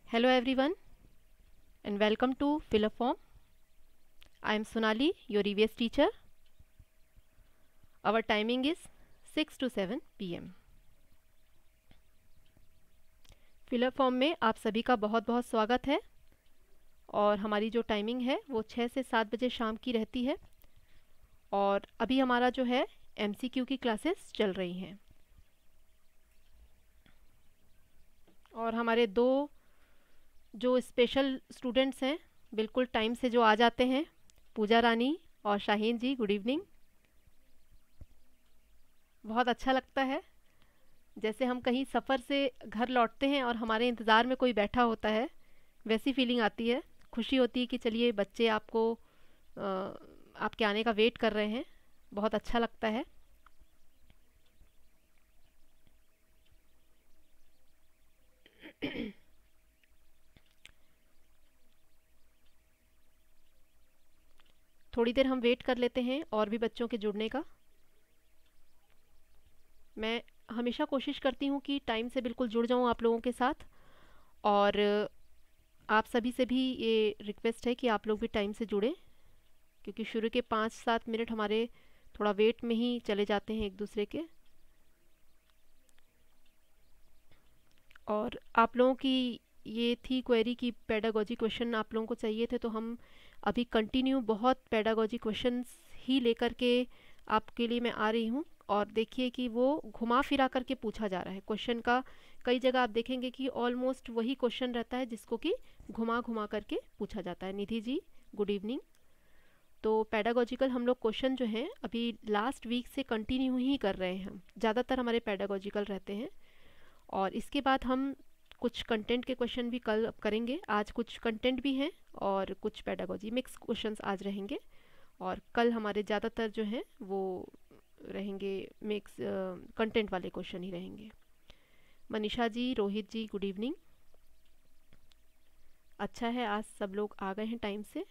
Hello everyone and welcome to Philoform. I am Sonali, your EVS teacher. Our timing is 6 to 7 PM. Philoform में आप सभी का बहुत बहुत स्वागत है और हमारी जो टाइमिंग है वो 6 से 7 बजे शाम की रहती है और अभी हमारा जो है MCQ की क्लासेस चल रही हैं और हमारे दो जो स्पेशल स्टूडेंट्स हैं बिल्कुल टाइम से जो आ जाते हैं, पूजा रानी और शाहीन जी, गुड इवनिंग। बहुत अच्छा लगता है जैसे हम कहीं सफ़र से घर लौटते हैं और हमारे इंतज़ार में कोई बैठा होता है, वैसी फीलिंग आती है। खुशी होती है कि चलिए बच्चे आपको आपके आने का वेट कर रहे हैं। बहुत अच्छा लगता है। थोड़ी देर हम वेट कर लेते हैं और भी बच्चों के जुड़ने का। मैं हमेशा कोशिश करती हूँ कि टाइम से बिल्कुल जुड़ जाऊँ आप लोगों के साथ और आप सभी से भी ये रिक्वेस्ट है कि आप लोग भी टाइम से जुड़ें क्योंकि शुरू के 5-7 मिनट हमारे थोड़ा वेट में ही चले जाते हैं एक दूसरे के। और आप लोगों की ये थी क्वेरी की पेडागोजी क्वेश्चन आप लोगों को चाहिए थे, तो हम अभी कंटिन्यू बहुत पेडागोजी क्वेश्चंस ही लेकर के आपके लिए मैं आ रही हूँ। और देखिए कि वो घुमा फिरा करके पूछा जा रहा है क्वेश्चन का। कई जगह आप देखेंगे कि ऑलमोस्ट वही क्वेश्चन रहता है जिसको कि घुमा घुमा करके पूछा जाता है। Nidhi ji, good evening. तो पेडागोजिकल हम लोग क्वेश्चन जो हैं अभी लास्ट वीक से कंटिन्यू ही कर रहे हैं। हम ज़्यादातर हमारे पेडागोजिकल रहते हैं और इसके बाद हम कुछ कंटेंट के क्वेश्चन भी कल करेंगे। आज कुछ कंटेंट भी हैं और कुछ पेडागोजी मिक्स क्वेश्चंस आज रहेंगे और कल हमारे ज़्यादातर जो हैं वो रहेंगे मिक्स कंटेंट वाले क्वेश्चन ही रहेंगे। मनीषा जी, रोहित जी, गुड इवनिंग। अच्छा है आज सब लोग आ गए हैं टाइम से।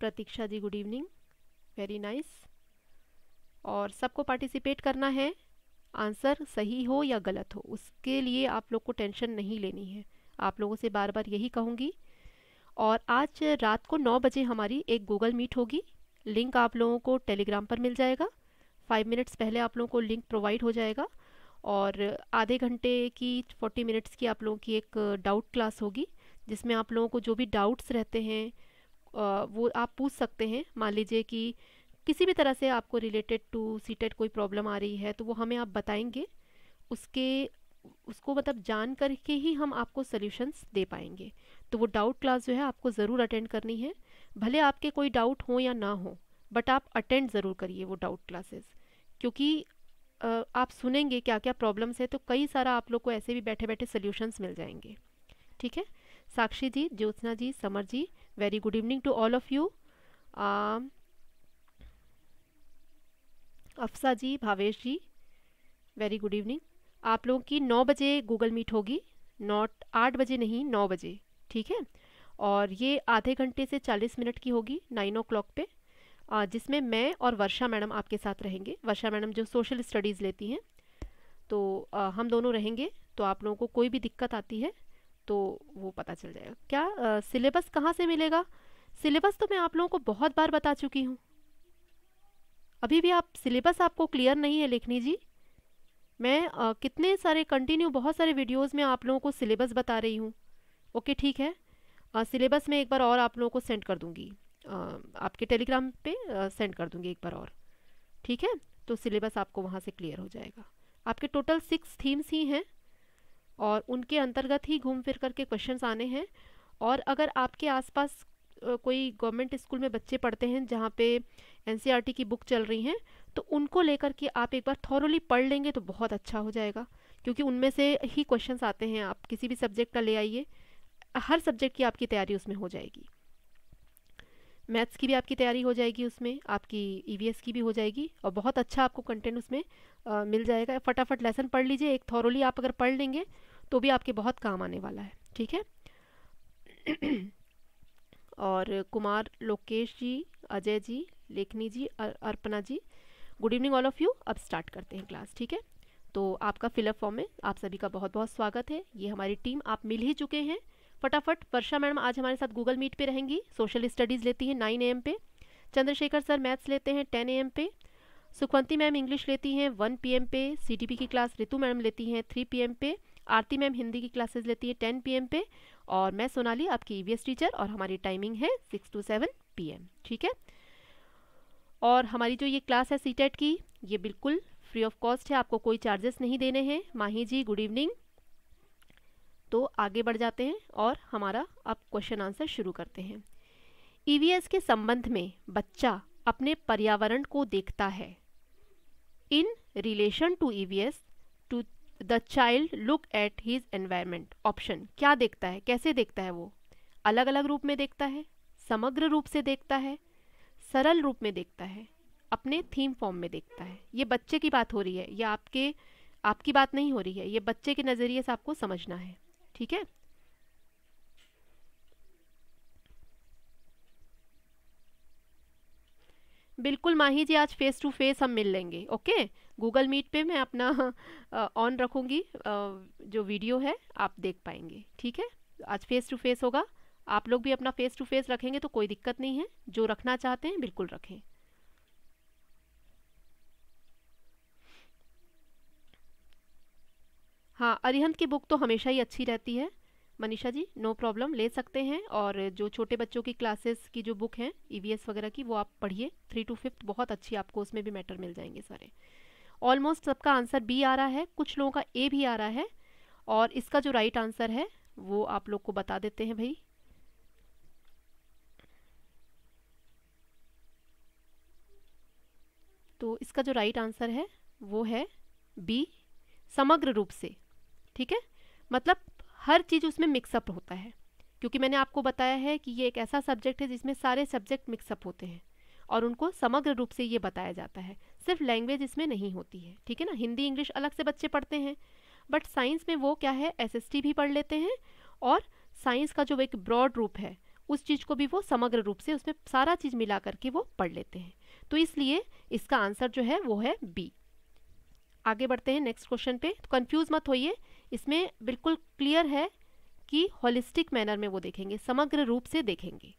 प्रतीक्षा जी, गुड इवनिंग, वेरी नाइस। और सबको पार्टिसिपेट करना है, आंसर सही हो या गलत हो उसके लिए आप लोग को टेंशन नहीं लेनी है। आप लोगों से बार बार यही कहूँगी। और आज रात को 9 बजे हमारी एक गूगल मीट होगी। लिंक आप लोगों को टेलीग्राम पर मिल जाएगा। 5 मिनट्स पहले आप लोगों को लिंक प्रोवाइड हो जाएगा और आधे घंटे की 40 मिनट्स की आप लोगों की एक डाउट क्लास होगी जिसमें आप लोगों को जो भी डाउट्स रहते हैं वो आप पूछ सकते हैं। मान लीजिए कि किसी भी तरह से आपको रिलेटेड टू सीटेट कोई प्रॉब्लम आ रही है तो वो हमें आप बताएंगे। उसके उसको मतलब जान करके ही हम आपको सॉल्यूशंस दे पाएंगे। तो वो डाउट क्लास जो है आपको ज़रूर अटेंड करनी है। भले आपके कोई डाउट हो या ना हो, बट आप अटेंड ज़रूर करिए वो डाउट क्लासेस, क्योंकि आप सुनेंगे क्या क्या प्रॉब्लम्स है तो कई सारा आप लोग को ऐसे भी बैठे बैठे सॉल्यूशंस मिल जाएंगे। ठीक है। Sakshi ji, Jyotsna ji, Samar ji, very good evening to all of you. Afsa ji, Bhavesh ji, very good evening. आप लोगों की 9 बजे गूगल मीट होगी, नॉट 8 बजे नहीं, 9 बजे। ठीक है। और ये आधे घंटे से 40 मिनट की होगी 9 o'clock पे, जिसमें मैं और वर्षा मैडम आपके साथ रहेंगे। वर्षा मैडम जो सोशल स्टडीज़ लेती हैं, तो हम दोनों रहेंगे। तो आप लोगों को कोई भी दिक्कत आती है तो वो पता चल जाएगा। क्या सिलेबस कहाँ से मिलेगा? सिलेबस तो मैं आप लोगों को बहुत बार बता चुकी हूँ। अभी भी आप सिलेबस आपको क्लियर नहीं है लेखनी जी? मैं कितने सारे कंटिन्यू बहुत सारे वीडियोस में आप लोगों को सिलेबस बता रही हूँ। ओके, ठीक है। सिलेबस मैं एक बार और आप लोगों को सेंड कर दूँगी, आपके टेलीग्राम पे सेंड कर दूँगी एक बार और। ठीक है। तो सिलेबस आपको वहाँ से क्लियर हो जाएगा। आपके टोटल 6 थीम्स ही हैं और उनके अंतर्गत ही घूम फिर करके क्वेश्चंस आने हैं। और अगर आपके आसपास कोई गवर्नमेंट स्कूल में बच्चे पढ़ते हैं जहाँ पे एनसीईआरटी की बुक चल रही हैं, तो उनको लेकर के आप एक बार थॉरोली पढ़ लेंगे तो बहुत अच्छा हो जाएगा, क्योंकि उनमें से ही क्वेश्चंस आते हैं। आप किसी भी सब्जेक्ट का ले आइए, हर सब्जेक्ट की आपकी तैयारी उसमें हो जाएगी। मैथ्स की भी आपकी तैयारी हो जाएगी, उसमें आपकी ईवीएस की भी हो जाएगी और बहुत अच्छा आपको कंटेंट उसमें मिल जाएगा। फटाफट लेसन पढ़ लीजिए, एक थॉरोली आप अगर पढ़ लेंगे तो भी आपके बहुत काम आने वाला है। ठीक है। और कुमार, लोकेश जी, Ajay ji, Lekhni ji, Arpana ji, good evening all of you. अब स्टार्ट करते हैं क्लास। ठीक है। तो आपका फिलअप फॉर्म में आप सभी का बहुत बहुत स्वागत है। ये हमारी टीम, आप मिल ही चुके हैं। फटाफट वर्षा मैडम आज हमारे साथ गूगल मीट पे रहेंगी, सोशल स्टडीज़ लेती हैं 9 AM पे, चंद्रशेखर सर मैथ्स लेते हैं 10 AM पे, सुखवंती मैम इंग्लिश लेती हैं 1 PM पे, CTP की क्लास रितु मैडम लेती हैं 3 PM पे, आरती मैम हिंदी की क्लासेस लेती हैं 10 PM पे, और मैं सोनाली आपकी EVS टीचर, और हमारी टाइमिंग है 6 to 7 PM। ठीक है। और हमारी जो ये क्लास है CTET की, ये बिल्कुल फ्री ऑफ कॉस्ट है, आपको कोई चार्जेस नहीं देने हैं। माही जी गुड इवनिंग। तो आगे बढ़ जाते हैं और हमारा अब क्वेश्चन आंसर शुरू करते हैं। EVS के संबंध में बच्चा अपने पर्यावरण को देखता है। In relation to EVS to the child look at his environment. Option क्या देखता है, कैसे देखता है वो? अलग अलग रूप में देखता है, समग्र रूप से देखता है, सरल रूप में देखता है, अपने थीम फॉर्म में देखता है। ये बच्चे की बात हो रही है, ये आपकी बात नहीं हो रही है, ये बच्चे के नज़रिए से आपको समझना है। ठीक है। बिल्कुल माही जी, आज फेस टू फेस हम मिल लेंगे। ओके, गूगल मीट पे मैं अपना ऑन रखूँगी, जो वीडियो है आप देख पाएंगे। ठीक है, आज फेस टू फेस होगा। आप लोग भी अपना फेस टू फेस रखेंगे तो कोई दिक्कत नहीं है, जो रखना चाहते हैं बिल्कुल रखें। हाँ, अरिहंत की बुक तो हमेशा ही अच्छी रहती है मनीषा जी, नो प्रॉब्लम, ले सकते हैं। और जो छोटे बच्चों की क्लासेस की जो बुक है EVS वगैरह की, वो आप पढ़िए 3 to 5, बहुत अच्छी, आपको उसमें भी मैटर मिल जाएंगे सारे। ऑलमोस्ट सबका आंसर B आ रहा है, कुछ लोगों का A भी आ रहा है, और इसका जो राइट आंसर है वो आप लोग को बता देते हैं भाई। तो इसका जो राइट आंसर है वो है B, समग्र रूप से। ठीक है, मतलब हर चीज़ उसमें मिक्सअप होता है, क्योंकि मैंने आपको बताया है कि ये एक ऐसा सब्जेक्ट है जिसमें सारे सब्जेक्ट मिक्सअप होते हैं और उनको समग्र रूप से ये बताया जाता है। सिर्फ लैंग्वेज इसमें नहीं होती है। ठीक है ना, हिंदी इंग्लिश अलग से बच्चे पढ़ते हैं, बट साइंस में वो क्या है, SST भी पढ़ लेते हैं, और साइंस का जो एक ब्रॉड रूप है उस चीज़ को भी वो समग्र रूप से, उसमें सारा चीज़ मिला करके वो पढ़ लेते हैं। तो इसलिए इसका आंसर जो है वो है B। आगे बढ़ते हैं नेक्स्ट क्वेश्चन पे। तो कंफ्यूज मत होइए, इसमें बिल्कुल क्लियर है कि होलिस्टिक मैनर में वो देखेंगे, समग्र रूप से देखेंगे।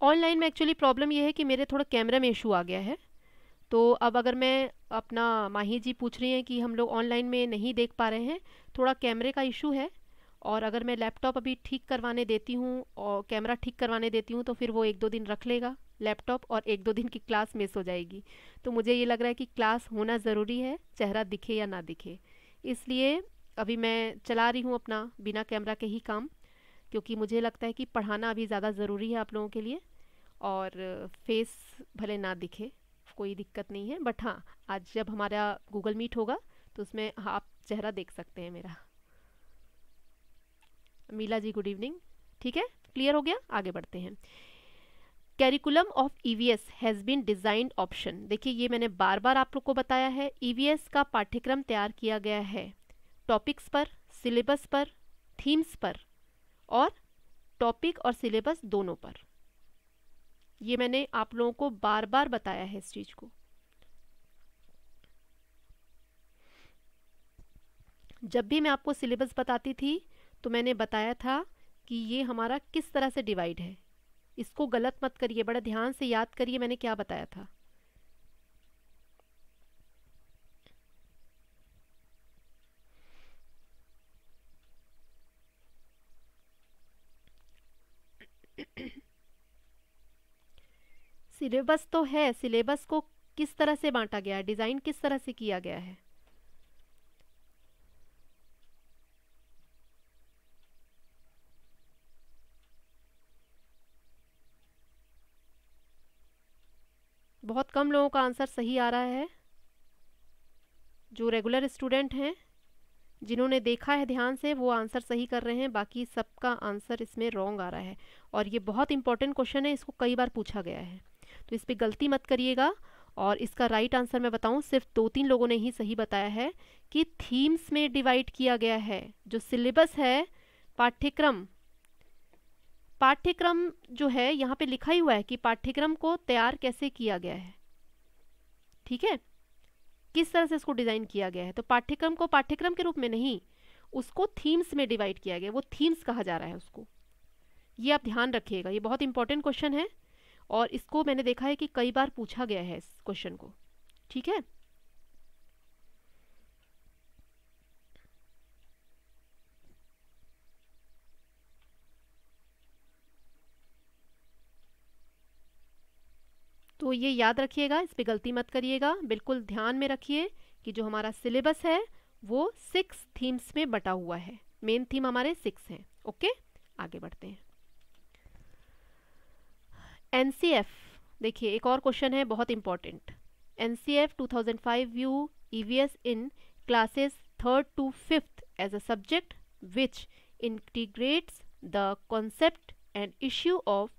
ऑनलाइन में एक्चुअली प्रॉब्लम ये है कि मेरे थोड़ा कैमरा में इशू आ गया है, तो अब अगर मैं अपना, माही जी पूछ रही हैं कि हम लोग ऑनलाइन में नहीं देख पा रहे हैं, थोड़ा कैमरे का इशू है। और अगर मैं लैपटॉप अभी ठीक करवाने देती हूँ और कैमरा ठीक करवाने देती हूँ तो फिर वो 1-2 दिन रख लेगा लैपटॉप, और 1-2 दिन की क्लास मिस हो जाएगी। तो मुझे ये लग रहा है कि क्लास होना ज़रूरी है, चेहरा दिखे या ना दिखे। इसलिए अभी मैं चला रही हूँ अपना बिना कैमरा के ही काम, क्योंकि मुझे लगता है कि पढ़ाना अभी ज़्यादा ज़रूरी है आप लोगों के लिए। और फेस भले ना दिखे, कोई दिक्कत नहीं है, बट हाँ, आज जब हमारा गूगल मीट होगा तो उसमें आप चेहरा देख सकते हैं मेरा। Meela ji good evening. ठीक है, क्लियर हो गया। आगे बढ़ते हैं। Curriculum of EVS has been designed. Option देखिए, ये मैंने बार बार आप लोग को बताया है, EVS का पाठ्यक्रम तैयार किया गया है टॉपिक्स पर, सिलेबस पर, थीम्स पर, और टॉपिक और सिलेबस दोनों पर। ये मैंने आप लोगों को बार बार बताया है इस चीज़ को। जब भी मैं आपको सिलेबस बताती थी तो मैंने बताया था कि ये हमारा किस तरह से डिवाइड है। इसको गलत मत करिए, बड़ा ध्यान से याद करिए मैंने क्या बताया था। सिलेबस तो है, सिलेबस को किस तरह से बांटा गया है, डिज़ाइन किस तरह से किया गया है। बहुत कम लोगों का आंसर सही आ रहा है। जो रेगुलर स्टूडेंट हैं, जिन्होंने देखा है ध्यान से, वो आंसर सही कर रहे हैं, बाकी सबका आंसर इसमें रॉन्ग आ रहा है। और ये बहुत इंपॉर्टेंट क्वेश्चन है, इसको कई बार पूछा गया है, तो इस पर गलती मत करिएगा। और इसका राइट आंसर मैं बताऊं, सिर्फ 2-3 लोगों ने ही सही बताया है कि थीम्स में डिवाइड किया गया है। जो सिलेबस है, पाठ्यक्रम, पाठ्यक्रम जो है यहाँ पे लिखा ही हुआ है कि पाठ्यक्रम को तैयार कैसे किया गया है, ठीक है, किस तरह से इसको डिज़ाइन किया गया है। तो पाठ्यक्रम को पाठ्यक्रम के रूप में नहीं, उसको थीम्स में डिवाइड किया गया, वो थीम्स कहा जा रहा है उसको। ये आप ध्यान रखिएगा, ये बहुत इंपॉर्टेंट क्वेश्चन है और इसको मैंने देखा है कि कई बार पूछा गया है इस क्वेश्चन को, ठीक है। तो ये याद रखिएगा, इस पे गलती मत करिएगा, बिल्कुल ध्यान में रखिए कि जो हमारा सिलेबस है वो 6 थीम्स में बटा हुआ है, मेन थीम हमारे 6 हैं। ओके, आगे बढ़ते हैं। एनसीएफ, देखिए एक और क्वेश्चन है बहुत important. NCF 2005 view EVS in classes 3rd to 5th as a subject which integrates the concept and issue of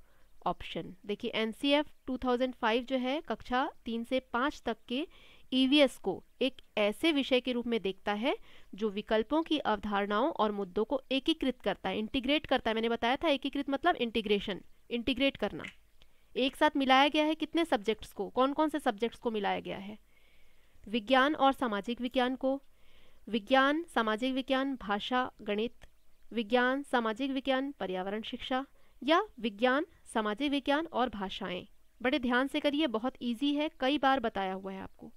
option. देखिए एनसीएफ 2005 जो है कक्षा 3 से 5 तक के ईवीएस को एक ऐसे विषय के रूप में देखता है जो विकल्पों की अवधारणाओं और मुद्दों को एकीकृत करता है, इंटीग्रेट करता है। मैंने बताया था एकीकृत मतलब इंटीग्रेशन, इंटीग्रेट करना, एक साथ मिलाया गया है। कितने सब्जेक्ट्स को, कौन कौन से सब्जेक्ट्स को मिलाया गया है? विज्ञान और सामाजिक विज्ञान को, विज्ञान सामाजिक विज्ञान भाषा गणित, विज्ञान सामाजिक विज्ञान पर्यावरण शिक्षा, या विज्ञान सामाजिक विज्ञान और भाषाएं। बड़े ध्यान से करिए, बहुत इजी है, कई बार बताया हुआ है आपको।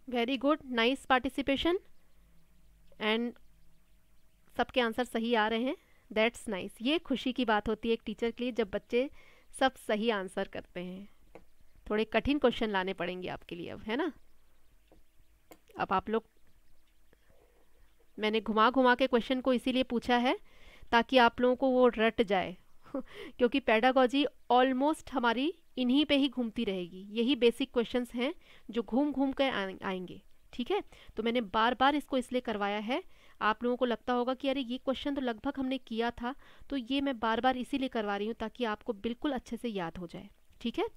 Very good, nice participation and सबके आंसर सही आ रहे हैं, दैट्स नाइस। ये खुशी की बात होती है एक टीचर के लिए जब बच्चे सब सही आंसर करते हैं। थोड़े कठिन क्वेश्चन लाने पड़ेंगे आपके लिए अब, है ना। अब आप लोग, मैंने घुमा घुमा के क्वेश्चन को इसीलिए पूछा है ताकि आप लोगों को वो रट जाए क्योंकि पेडागॉजी ऑलमोस्ट हमारी इन्हीं पे ही घूमती रहेगी, यही बेसिक क्वेश्चंस हैं जो घूम घूम कर आएंगे, ठीक है। तो मैंने बार बार इसको इसलिए करवाया है, आप लोगों को लगता होगा कि अरे ये क्वेश्चन तो लगभग हमने किया था, तो ये मैं बार बार इसीलिए करवा रही हूँ ताकि आपको बिल्कुल अच्छे से याद हो जाए, ठीक है।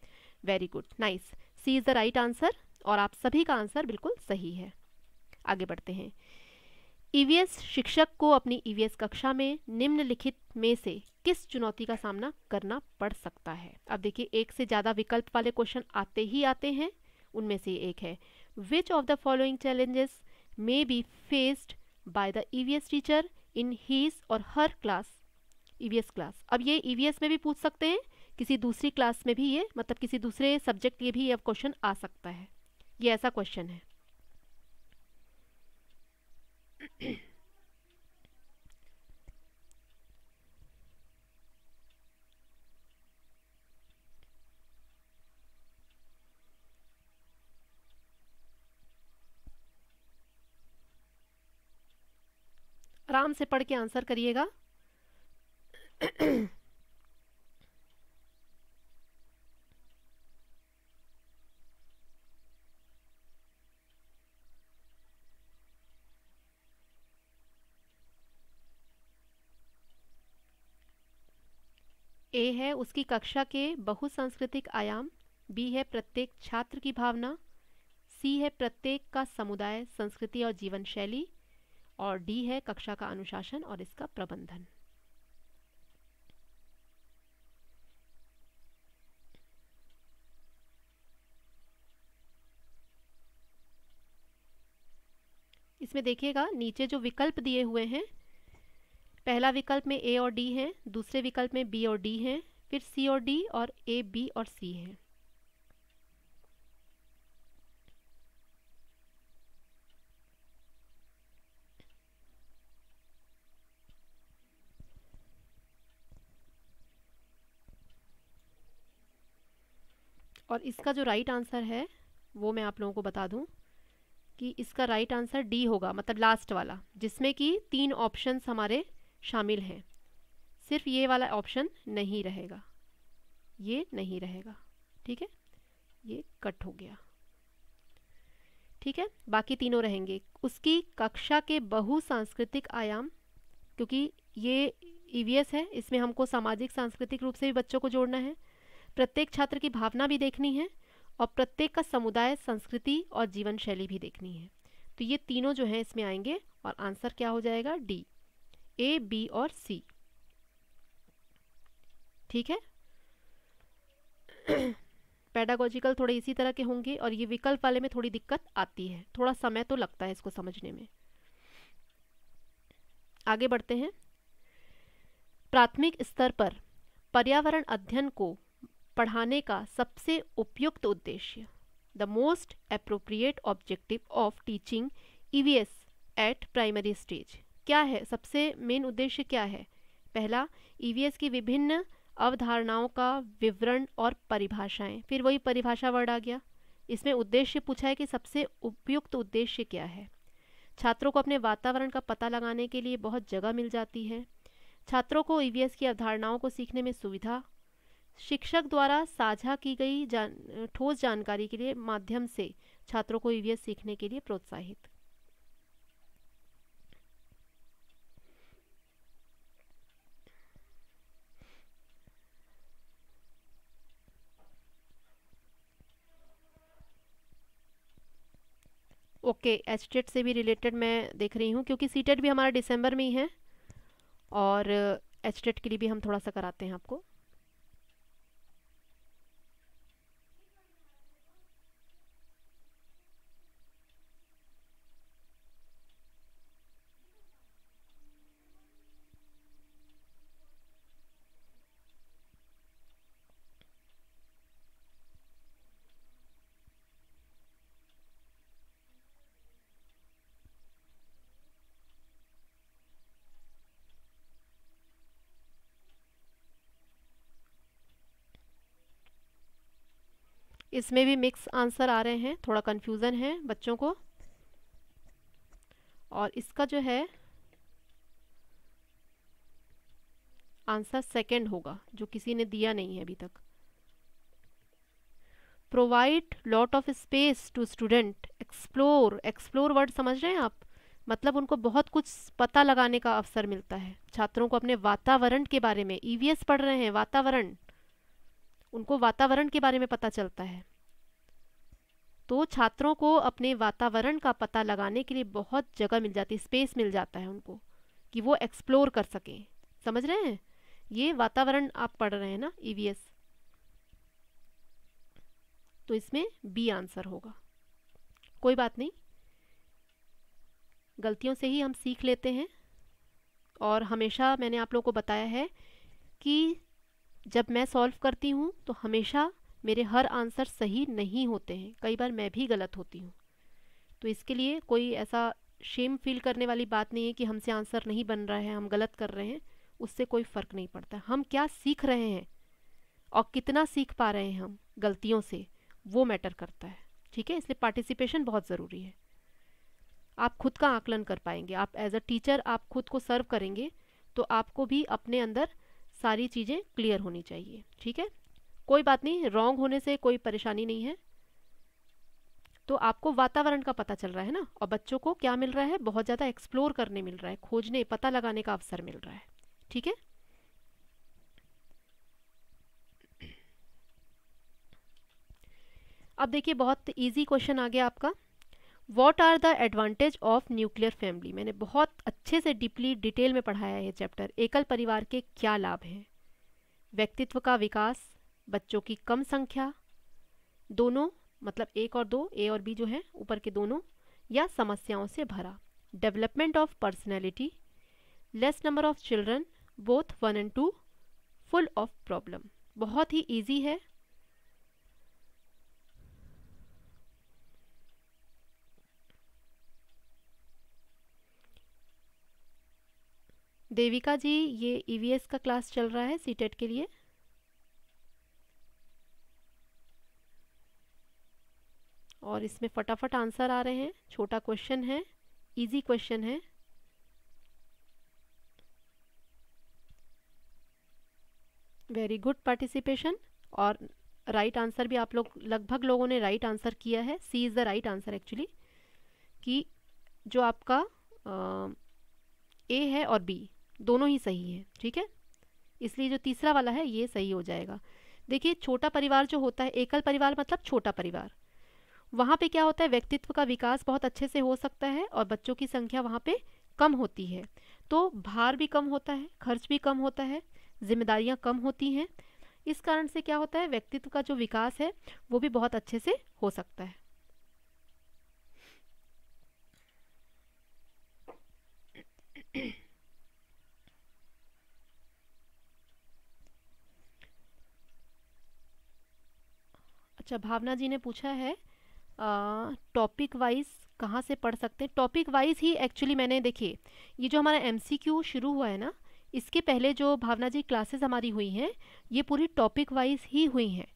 Very good, nice, C is the right answer और आप सभी का आंसर बिल्कुल सही है। आगे बढ़ते हैं। ईवीएस शिक्षक को अपनी ईवीएस कक्षा में निम्नलिखित में से किस चुनौती का सामना करना पड़ सकता है? अब देखिए एक से ज़्यादा विकल्प वाले क्वेश्चन आते ही आते हैं, उनमें से एक है which of the following challenges may be faced by the EVS teacher in his और हर क्लास, ईवीएस क्लास। अब ये ईवीएस में भी पूछ सकते हैं, किसी दूसरी क्लास में भी, ये मतलब किसी दूसरे सब्जेक्ट ये भी अब क्वेश्चन आ सकता है, ये ऐसा क्वेश्चन है। आराम से पढ़ के आंसर करिएगा। ए है उसकी कक्षा के बहुसांस्कृतिक आयाम, बी है प्रत्येक छात्र की भावना, सी है प्रत्येक का समुदाय संस्कृति और जीवन शैली, और डी है कक्षा का अनुशासन और इसका प्रबंधन। इसमें देखिएगा नीचे जो विकल्प दिए हुए हैं, पहला विकल्प में ए और डी है, दूसरे विकल्प में बी और डी है, फिर सी और डी और ए बी और सी है। और इसका जो राइट आंसर है वो मैं आप लोगों को बता दूं कि इसका राइट आंसर डी होगा, मतलब लास्ट वाला, जिसमें कि 3 ऑप्शंस हमारे शामिल हैं। सिर्फ ये वाला ऑप्शन नहीं रहेगा, ये नहीं रहेगा, ठीक है, ये कट हो गया, ठीक है, बाकी तीनों रहेंगे। उसकी कक्षा के बहुसांस्कृतिक आयाम, क्योंकि ये ईवीएस है, इसमें हमको सामाजिक सांस्कृतिक रूप से भी बच्चों को जोड़ना है, प्रत्येक छात्र की भावना भी देखनी है, और प्रत्येक का समुदाय, संस्कृति और जीवन शैली भी देखनी है। तो ये तीनों जो हैं इसमें आएंगे और आंसर क्या हो जाएगा? डी, ए, बी और सी। ठीक है। पेडागोजिकल थोड़े इसी तरह के होंगे और ये विकल्प वाले में थोड़ी दिक्कत आती है, थोड़ा समय तो लगता है इसको समझने में। आगे बढ़ते हैं। प्राथमिक स्तर पर पर्यावरण अध्ययन को पढ़ाने का सबसे उपयुक्त उद्देश्य, the most appropriate objective of teaching EVS eight primary stage, क्या है? सबसे मेन उद्देश्य क्या है? पहला, ईवीएस की विभिन्न अवधारणाओं का विवरण और परिभाषाएं। फिर वही परिभाषा वर्ड आ गया। इसमें उद्देश्य पूछा है कि सबसे उपयुक्त उद्देश्य क्या है। छात्रों को अपने वातावरण का पता लगाने के लिए बहुत जगह मिल जाती है। छात्रों को ईवीएस की अवधारणाओं को सीखने में सुविधा, शिक्षक द्वारा साझा की गई ठोस जानकारी के लिए माध्यम से छात्रों को ईवीएस सीखने के लिए प्रोत्साहित। ओके, एचटेट से भी रिलेटेड मैं देख रही हूँ, क्योंकि सीटेट भी हमारा दिसंबर में ही है और एचटेट के लिए भी हम थोड़ा सा कराते हैं आपको। इसमें भी मिक्स आंसर आ रहे हैं, थोड़ा कन्फ्यूज़न है बच्चों को। और इसका जो है आंसर सेकंड होगा, जो किसी ने दिया नहीं है अभी तक। Provide lot of space to student explore. Explore word समझ रहे हैं आप? मतलब उनको बहुत कुछ पता लगाने का अवसर मिलता है। छात्रों को अपने वातावरण के बारे में, ईवीएस पढ़ रहे हैं, वातावरण, उनको वातावरण के बारे में पता चलता है। तो छात्रों को अपने वातावरण का पता लगाने के लिए बहुत जगह मिल जाती है, स्पेस मिल जाता है उनको, कि वो एक्सप्लोर कर सकें। समझ रहे हैं? ये वातावरण आप पढ़ रहे हैं ना, ईवीएस, तो इसमें बी आंसर होगा। कोई बात नहीं, गलतियों से ही हम सीख लेते हैं। और हमेशा मैंने आप लोगों को बताया है कि जब मैं सॉल्व करती हूँ तो हमेशा मेरे हर आंसर सही नहीं होते हैं, कई बार मैं भी गलत होती हूँ। तो इसके लिए कोई ऐसा शेम फील करने वाली बात नहीं है कि हमसे आंसर नहीं बन रहा है, हम गलत कर रहे हैं, उससे कोई फ़र्क नहीं पड़ता। हम क्या सीख रहे हैं और कितना सीख पा रहे हैं हम गलतियों से, वो मैटर करता है। ठीक है, इसलिए पार्टिसिपेशन बहुत ज़रूरी है। आप खुद का आकलन कर पाएंगे, आप एज अ टीचर आप खुद को सर्व करेंगे तो आपको भी अपने अंदर सारी चीज़ें क्लियर होनी चाहिए। ठीक है, कोई बात नहीं, रॉन्ग होने से कोई परेशानी नहीं है। तो आपको वातावरण का पता चल रहा है ना, और बच्चों को क्या मिल रहा है? बहुत ज़्यादा एक्सप्लोर करने मिल रहा है, खोजने, पता लगाने का अवसर मिल रहा है। ठीक है, अब देखिए बहुत इजी क्वेश्चन आ गया आपका। What are the advantage of nuclear family. मैंने बहुत अच्छे से डीपली डिटेल में पढ़ाया है ये चैप्टर। एकल परिवार के क्या लाभ हैं? व्यक्तित्व का विकास, बच्चों की कम संख्या, दोनों मतलब एक और दो, ए और बी जो है ऊपर के दोनों, या समस्याओं से भरा, development of personality, less number of children, both 1 and 2, full of problem. बहुत ही ईजी है। देविका जी, ये ईवीएस का क्लास चल रहा है सीटेट के लिए। और इसमें फटाफट आंसर आ रहे हैं, छोटा क्वेश्चन है, इजी क्वेश्चन है। Very good participation. और राइट आंसर भी आप लोग लगभग लोगों ने राइट आंसर किया है। C is the right answer actually, कि जो आपका ए है और बी दोनों ही सही है। ठीक है, इसलिए जो तीसरा वाला है ये सही हो जाएगा। देखिए छोटा परिवार जो होता है, एकल परिवार मतलब छोटा परिवार, वहाँ पे क्या होता है, व्यक्तित्व का विकास बहुत अच्छे से हो सकता है और बच्चों की संख्या वहाँ पे कम होती है, तो भार भी कम होता है, खर्च भी कम होता है, जिम्मेदारियाँ कम होती हैं। इस कारण से क्या होता है, व्यक्तित्व का जो विकास है वो भी बहुत अच्छे से हो सकता है। अच्छा, भावना जी ने पूछा है टॉपिक वाइज कहाँ से पढ़ सकते हैं। टॉपिक वाइज ही एक्चुअली मैंने, देखिए ये जो हमारा एमसीक्यू शुरू हुआ है ना, इसके पहले जो भावना जी क्लासेस हमारी हुई हैं ये पूरी टॉपिक वाइज ही हुई हैं।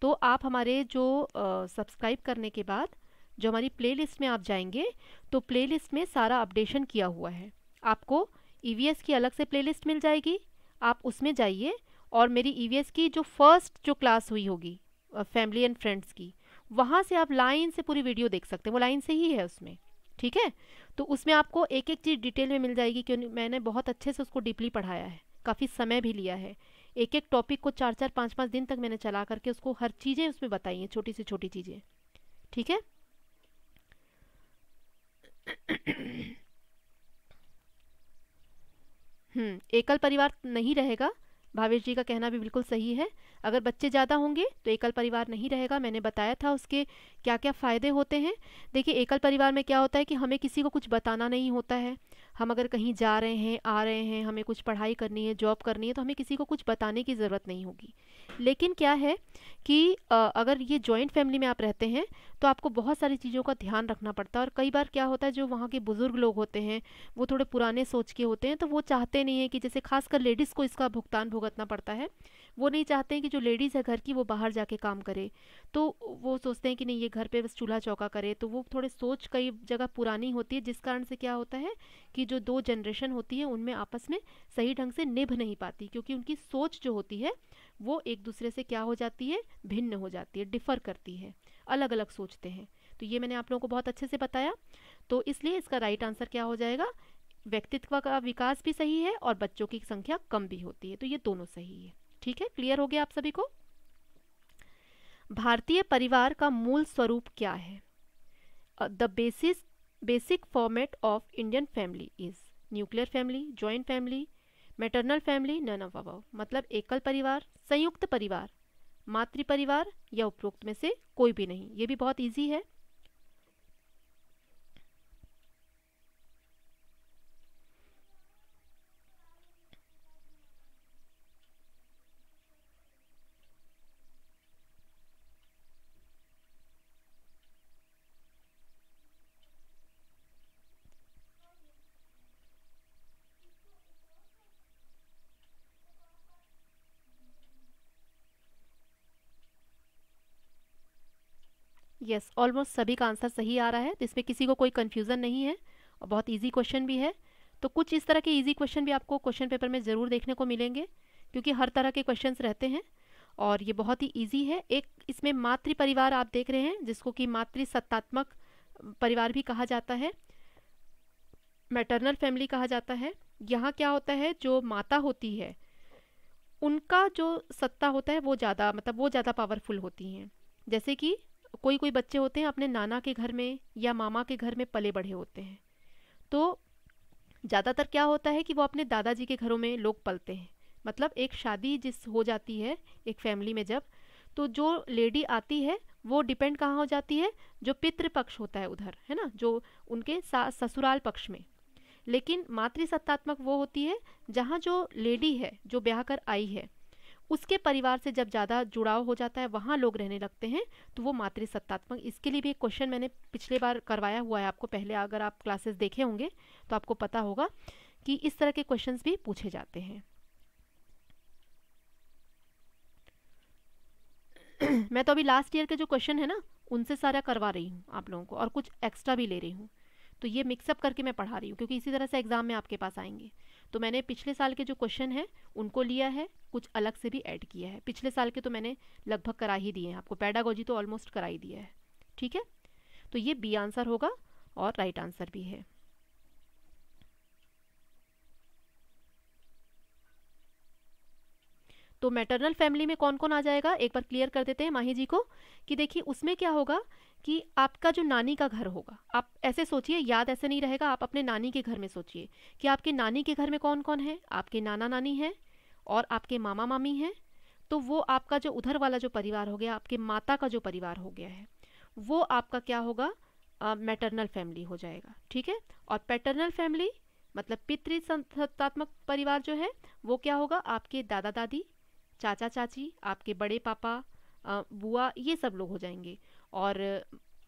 तो आप हमारे जो सब्सक्राइब करने के बाद जो हमारी प्लेलिस्ट में आप जाएंगे तो प्लेलिस्ट में सारा अपडेशन किया हुआ है। आपको ईवीएस की अलग से प्लेलिस्ट मिल जाएगी, आप उसमें जाइए और मेरी ईवीएस की जो फर्स्ट जो क्लास हुई होगी फैमिली एंड फ्रेंड्स की, वहाँ से आप लाइन से पूरी वीडियो देख सकते हैं, वो लाइन से ही है उसमें। ठीक है, तो उसमें आपको एक एक चीज़ डिटेल में मिल जाएगी, क्योंकि मैंने बहुत अच्छे से उसको डीपली पढ़ाया है, काफ़ी समय भी लिया है। एक एक टॉपिक को 4-4 5-5 दिन तक मैंने चला करके उसको हर चीज़ें उसमें बताई हैं, छोटी से छोटी चीज़ें। ठीक है। एकल परिवार नहीं रहेगा, भावेश जी का कहना भी बिल्कुल सही है। अगर बच्चे ज़्यादा होंगे तो एकल परिवार नहीं रहेगा, मैंने बताया था उसके क्या क्या फ़ायदे होते हैं। देखिए एकल परिवार में क्या होता है कि हमें किसी को कुछ बताना नहीं होता है। हम अगर कहीं जा रहे हैं, आ रहे हैं, हमें कुछ पढ़ाई करनी है, जॉब करनी है, तो हमें किसी को कुछ बताने की ज़रूरत नहीं होगी। लेकिन क्या है कि अगर ये जॉइंट फैमिली में आप रहते हैं तो आपको बहुत सारी चीज़ों का ध्यान रखना पड़ता है। और कई बार क्या होता है, जो वहाँ के बुज़ुर्ग लोग होते हैं वो थोड़े पुराने सोच के होते हैं, तो वो चाहते नहीं हैं कि, जैसे खासकर लेडीज़ को इसका भुगतान भुगतना पड़ता है, वो नहीं चाहते हैं कि जो लेडीज़ है घर की वो बाहर जाके काम करे। तो वो सोचते हैं कि नहीं, ये घर पे बस चूल्हा चौका करे। तो वो थोड़े सोच कई जगह पुरानी होती है, जिस कारण से क्या होता है कि जो दो जनरेशन होती है उनमें आपस में सही ढंग से निभ नहीं पाती, क्योंकि उनकी सोच जो होती है वो एक दूसरे से क्या हो जाती है, भिन्न हो जाती है, डिफ़र करती है, अलग अलग सोचते हैं। तो ये मैंने आप लोगों को बहुत अच्छे से बताया। तो इसलिए इसका राइट आंसर क्या हो जाएगा, व्यक्तित्व का विकास भी सही है और बच्चों की संख्या कम भी होती है, तो ये दोनों सही है। ठीक है, क्लियर हो गया आप सभी को। भारतीय परिवार का मूल स्वरूप क्या है? The basic format of Indian family is nuclear family, joint family, maternal family, none of above. मतलब एकल परिवार, संयुक्त परिवार, मातृ परिवार या उपरोक्त में से कोई भी नहीं। ये भी बहुत इजी है। यस, ऑलमोस्ट सभी का आंसर सही आ रहा है, तो इसमें किसी को कोई कन्फ्यूज़न नहीं है और बहुत इजी क्वेश्चन भी है। तो कुछ इस तरह के इजी क्वेश्चन भी आपको क्वेश्चन पेपर में ज़रूर देखने को मिलेंगे, क्योंकि हर तरह के क्वेश्चंस रहते हैं और ये बहुत ही इजी है। एक इसमें मातृ परिवार आप देख रहे हैं, जिसको कि मातृ सत्तात्मक परिवार भी कहा जाता है, मैटरनल फैमिली कहा जाता है। यहाँ क्या होता है, जो माता होती है उनका जो सत्ता होता है वो ज़्यादा, मतलब वो ज़्यादा पावरफुल होती हैं। जैसे कि कोई कोई बच्चे होते हैं अपने नाना के घर में या मामा के घर में पले बढ़े होते हैं, तो ज़्यादातर क्या होता है कि वो अपने दादाजी के घरों में लोग पलते हैं। मतलब एक शादी जिस हो जाती है एक फैमिली में जब, तो जो लेडी आती है वो डिपेंड कहाँ हो जाती है, जो पितृपक्ष होता है उधर, है ना, जो उनके ससुराल पक्ष में। लेकिन मातृसत्तात्मक वो होती है जहाँ जो लेडी है जो ब्याह कर आई है उसके परिवार से जब ज़्यादा जुड़ाव हो जाता है, वहाँ लोग रहने लगते हैं, तो वो मातृसत्तात्मक। इसके लिए भी एक क्वेश्चन मैंने पिछले बार करवाया हुआ है आपको, पहले अगर आप क्लासेस देखे होंगे तो आपको पता होगा कि इस तरह के क्वेश्चंस भी पूछे जाते हैं। मैं तो अभी लास्ट ईयर के जो क्वेश्चन है ना उनसे सारा करवा रही हूँ आप लोगों को, और कुछ एक्स्ट्रा भी ले रही हूँ। तो ये मिक्सअप करके मैं पढ़ा रही हूँ, क्योंकि इसी तरह से एग्ज़ाम में आपके पास आएंगे। तो मैंने पिछले साल के जो क्वेश्चन हैं उनको लिया है, कुछ अलग से भी ऐड किया है। पिछले साल के तो मैंने लगभग करा ही दिए हैं आपको, पैडागोजी तो ऑलमोस्ट करा ही दिया है। ठीक है, तो ये बी आंसर होगा और राइट आंसर भी है। तो मैटरनल फैमिली में कौन कौन आ जाएगा, एक बार क्लियर कर देते हैं माही जी को कि देखिए उसमें क्या होगा कि आपका जो नानी का घर होगा, आप ऐसे सोचिए, याद ऐसे नहीं रहेगा, आप अपने नानी के घर में सोचिए कि आपके नानी के घर में कौन कौन है, आपके नाना नानी हैं और आपके मामा मामी हैं। तो वो आपका जो उधर वाला जो परिवार हो गया, आपके माता का जो परिवार हो गया है, वो आपका क्या होगा, मैटरनल फैमिली हो जाएगा। ठीक है। और पैटर्नल फैमिली मतलब पितृसत्तात्मक परिवार जो है वो क्या होगा, आपके दादा दादी, चाचा चाची, आपके बड़े पापा, बुआ, ये सब लोग हो जाएंगे। और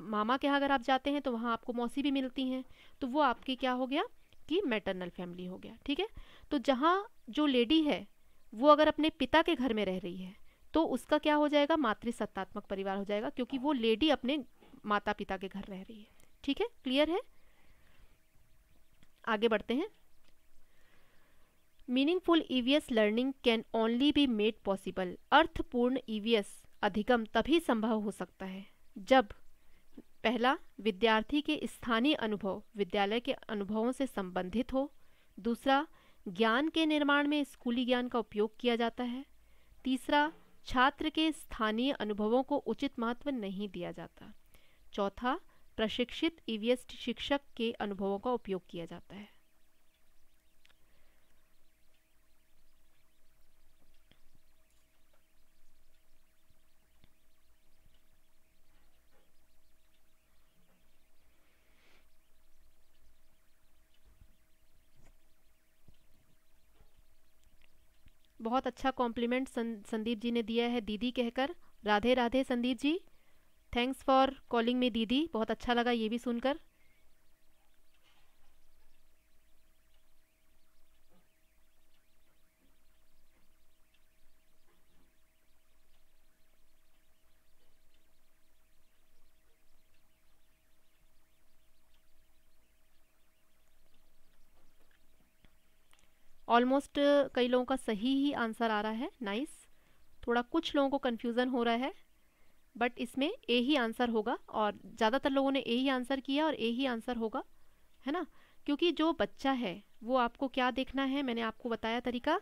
मामा के यहाँ अगर आप जाते हैं तो वहाँ आपको मौसी भी मिलती हैं, तो वो आपकी क्या हो गया कि मैटरनल फैमिली हो गया। ठीक है। तो जहाँ जो लेडी है वो अगर अपने पिता के घर में रह रही है तो उसका क्या हो जाएगा, मातृसत्तात्मक परिवार हो जाएगा, क्योंकि वो लेडी अपने माता पिता के घर रह रही है। ठीक है, क्लियर है। आगे बढ़ते हैं। Meaningful EVS learning can only be made possible. अर्थपूर्ण ईवीएस अधिगम तभी संभव हो सकता है जब पहला, विद्यार्थी के स्थानीय अनुभव विद्यालय के अनुभवों से संबंधित हो। दूसरा, ज्ञान के निर्माण में स्कूली ज्ञान का उपयोग किया जाता है। तीसरा, छात्र के स्थानीय अनुभवों को उचित महत्व नहीं दिया जाता। चौथा, प्रशिक्षित ईवीएस शिक्षक के अनुभवों का उपयोग किया जाता है। बहुत अच्छा कॉम्प्लीमेंट संदीप जी ने दिया है दीदी कहकर। Radhe Radhe Sandeep ji, thanks for calling me दीदी, बहुत अच्छा लगा ये भी सुनकर। ऑलमोस्ट कई लोगों का सही ही आंसर आ रहा है, नाइस। थोड़ा कुछ लोगों को कन्फ्यूज़न हो रहा है, बट इसमें ए ही आंसर होगा और ज़्यादातर लोगों ने ए ही आंसर किया और ए ही आंसर होगा, है ना। क्योंकि जो बच्चा है वो आपको क्या देखना है, मैंने आपको बताया तरीका।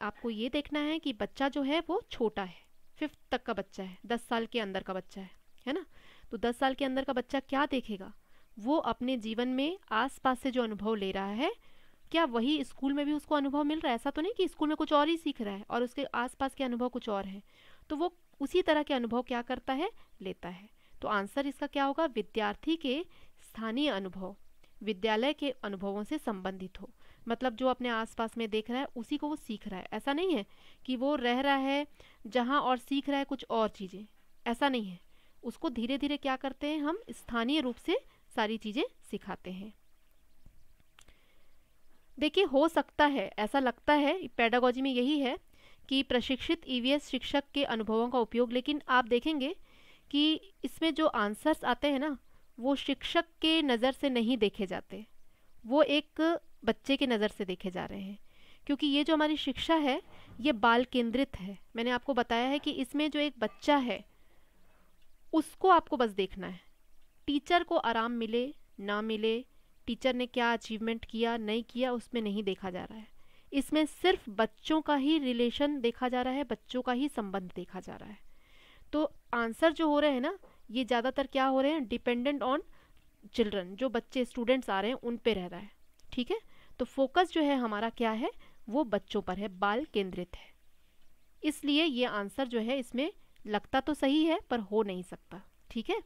आपको ये देखना है कि बच्चा जो है वो छोटा है, 5th तक का बच्चा है, 10 साल के अंदर का बच्चा है ना। तो 10 साल के अंदर का बच्चा क्या देखेगा, वो अपने जीवन में आसपास से जो अनुभव ले रहा है, क्या वही स्कूल में भी उसको अनुभव मिल रहा है। ऐसा तो नहीं कि स्कूल में कुछ और ही सीख रहा है और उसके आसपास के अनुभव कुछ और है, तो वो उसी तरह के अनुभव क्या करता है, लेता है। तो आंसर इसका क्या होगा, विद्यार्थी के स्थानीय अनुभव विद्यालय के अनुभवों से संबंधित हो। मतलब जो अपने आसपास में देख रहा है उसी को वो सीख रहा है। ऐसा नहीं है कि वो रह रहा है जहाँ और सीख रहा है कुछ और चीज़ें, ऐसा नहीं है। उसको धीरे धीरे क्या करते हैं, हम स्थानीय रूप से सारी चीज़ें सिखाते हैं। देखिए हो सकता है, ऐसा लगता है पेडागोजी में यही है कि प्रशिक्षित ईवीएस शिक्षक के अनुभवों का उपयोग, लेकिन आप देखेंगे कि इसमें जो आंसर्स आते हैं ना वो शिक्षक के नज़र से नहीं देखे जाते, वो एक बच्चे के नज़र से देखे जा रहे हैं। क्योंकि ये जो हमारी शिक्षा है ये बाल केंद्रित है। मैंने आपको बताया है कि इसमें जो एक बच्चा है उसको आपको बस देखना है। टीचर को आराम मिले ना मिले, टीचर ने क्या अचीवमेंट किया नहीं किया, उसमें नहीं देखा जा रहा है। इसमें सिर्फ बच्चों का ही रिलेशन देखा जा रहा है, बच्चों का ही संबंध देखा जा रहा है। तो आंसर जो हो रहे हैं ना ये ज़्यादातर क्या हो रहे हैं, डिपेंडेंट ऑन चिल्ड्रन, जो बच्चे स्टूडेंट्स आ रहे हैं उन पे रह रहा है। ठीक है। तो फोकस जो है हमारा क्या है, वो बच्चों पर है, बाल केंद्रित है। इसलिए ये आंसर जो है इसमें लगता तो सही है पर हो नहीं सकता। ठीक है।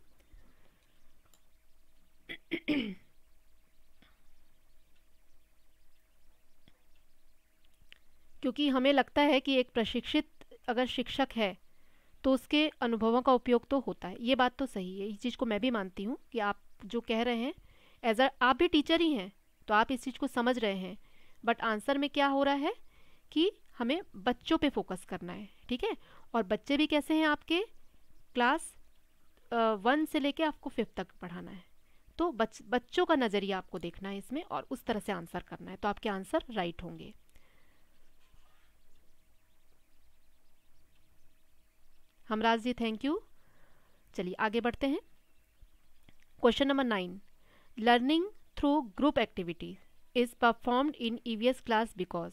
क्योंकि हमें लगता है कि एक प्रशिक्षित अगर शिक्षक है तो उसके अनुभवों का उपयोग तो होता है, ये बात तो सही है, इस चीज़ को मैं भी मानती हूँ कि आप जो कह रहे हैं एज अ आप भी टीचर ही हैं तो आप इस चीज़ को समझ रहे हैं। बट आंसर में क्या हो रहा है कि हमें बच्चों पे फोकस करना है। ठीक है। और बच्चे भी कैसे हैं आपके, क्लास 1 से लेके आपको 5th तक पढ़ाना है, तो बच्चों का नज़रिया आपको देखना है इसमें और उस तरह से आंसर करना है, तो आपके आंसर राइट होंगे। हमराज जी थैंक यू। चलिए आगे बढ़ते हैं। Question number 9, learning through group activity is performed in EVS class because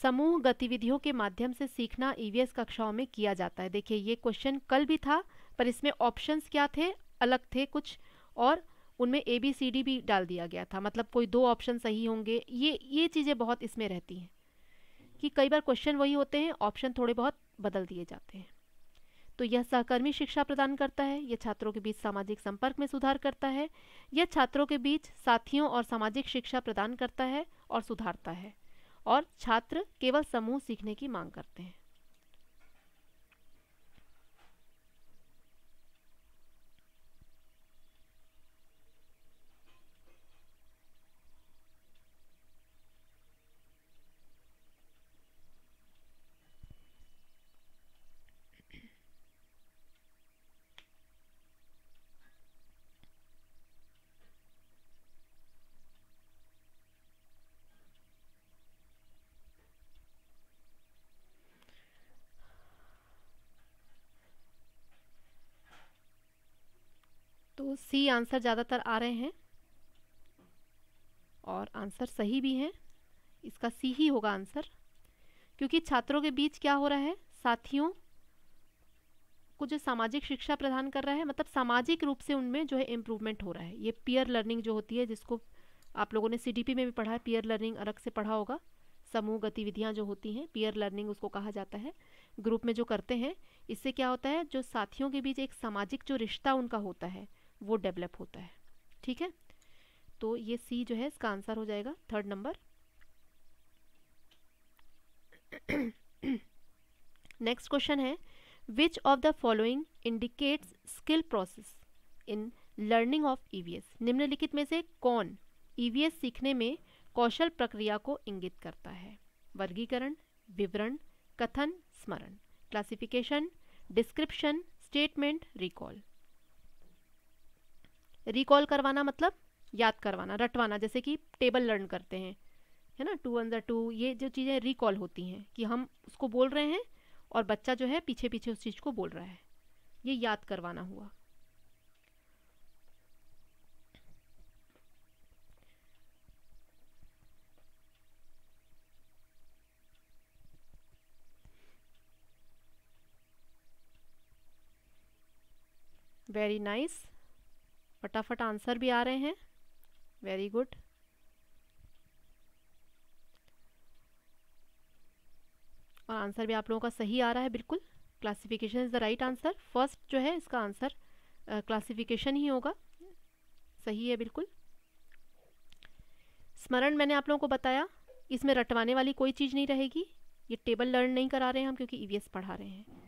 समूह गतिविधियों के माध्यम से सीखना ईवीएस कक्षाओं में किया जाता है। देखिए ये क्वेश्चन कल भी था, पर इसमें ऑप्शंस क्या थे, अलग थे कुछ, और उनमें ABCD भी डाल दिया गया था, मतलब कोई 2 ऑप्शन सही होंगे। ये चीज़ें बहुत इसमें रहती हैं कि कई बार क्वेश्चन वही होते हैं, ऑप्शन थोड़े बहुत बदल दिए जाते हैं। तो यह सहकर्मी शिक्षा प्रदान करता है, यह छात्रों के बीच सामाजिक संपर्क में सुधार करता है, यह छात्रों के बीच साथियों और सामाजिक शिक्षा प्रदान करता है और सुधारता है, और छात्र केवल समूह सीखने की मांग करते हैं। तो सी आंसर ज़्यादातर आ रहे हैं और आंसर सही भी है, इसका सी ही होगा आंसर, क्योंकि छात्रों के बीच क्या हो रहा है, साथियों को जो सामाजिक शिक्षा प्रदान कर रहा है, मतलब सामाजिक रूप से उनमें जो है इम्प्रूवमेंट हो रहा है। ये पीयर लर्निंग जो होती है, जिसको आप लोगों ने CDP में भी पढ़ा है, पीयर लर्निंग अलग से पढ़ा होगा। समूह गतिविधियां जो होती हैं, पीयर लर्निंग उसको कहा जाता है, ग्रुप में जो करते हैं। इससे क्या होता है, जो साथियों के बीच एक सामाजिक जो रिश्ता उनका होता है वो डेवलप होता है। ठीक है, तो ये सी जो है इसका आंसर हो जाएगा, 3rd नंबर। नेक्स्ट क्वेश्चन है, which of the following indicates skill process in learning of EVS। निम्नलिखित में से कौन EVS सीखने में कौशल प्रक्रिया को इंगित करता है? वर्गीकरण, विवरण, कथन, स्मरण। Classification, description, statement, recall. Recall करवाना मतलब याद करवाना, रटवाना, जैसे कि टेबल लर्न करते हैं, है ना, 2 1 2, ये जो चीज़ें रिकॉल होती हैं कि हम उसको बोल रहे हैं और बच्चा जो है पीछे पीछे उस चीज़ को बोल रहा है, ये याद करवाना हुआ। वेरी नाइस, फटाफट आंसर भी आ रहे हैं, वेरी गुड। और आंसर भी आप लोगों का सही आ रहा है, बिल्कुल। Classification is the right answer. First जो है इसका आंसर क्लासिफिकेशन ही होगा, सही है बिल्कुल। स्मरण मैंने आप लोगों को बताया, इसमें रटवाने वाली कोई चीज़ नहीं रहेगी, ये टेबल लर्न नहीं करा रहे हैं हम, क्योंकि EVS पढ़ा रहे हैं।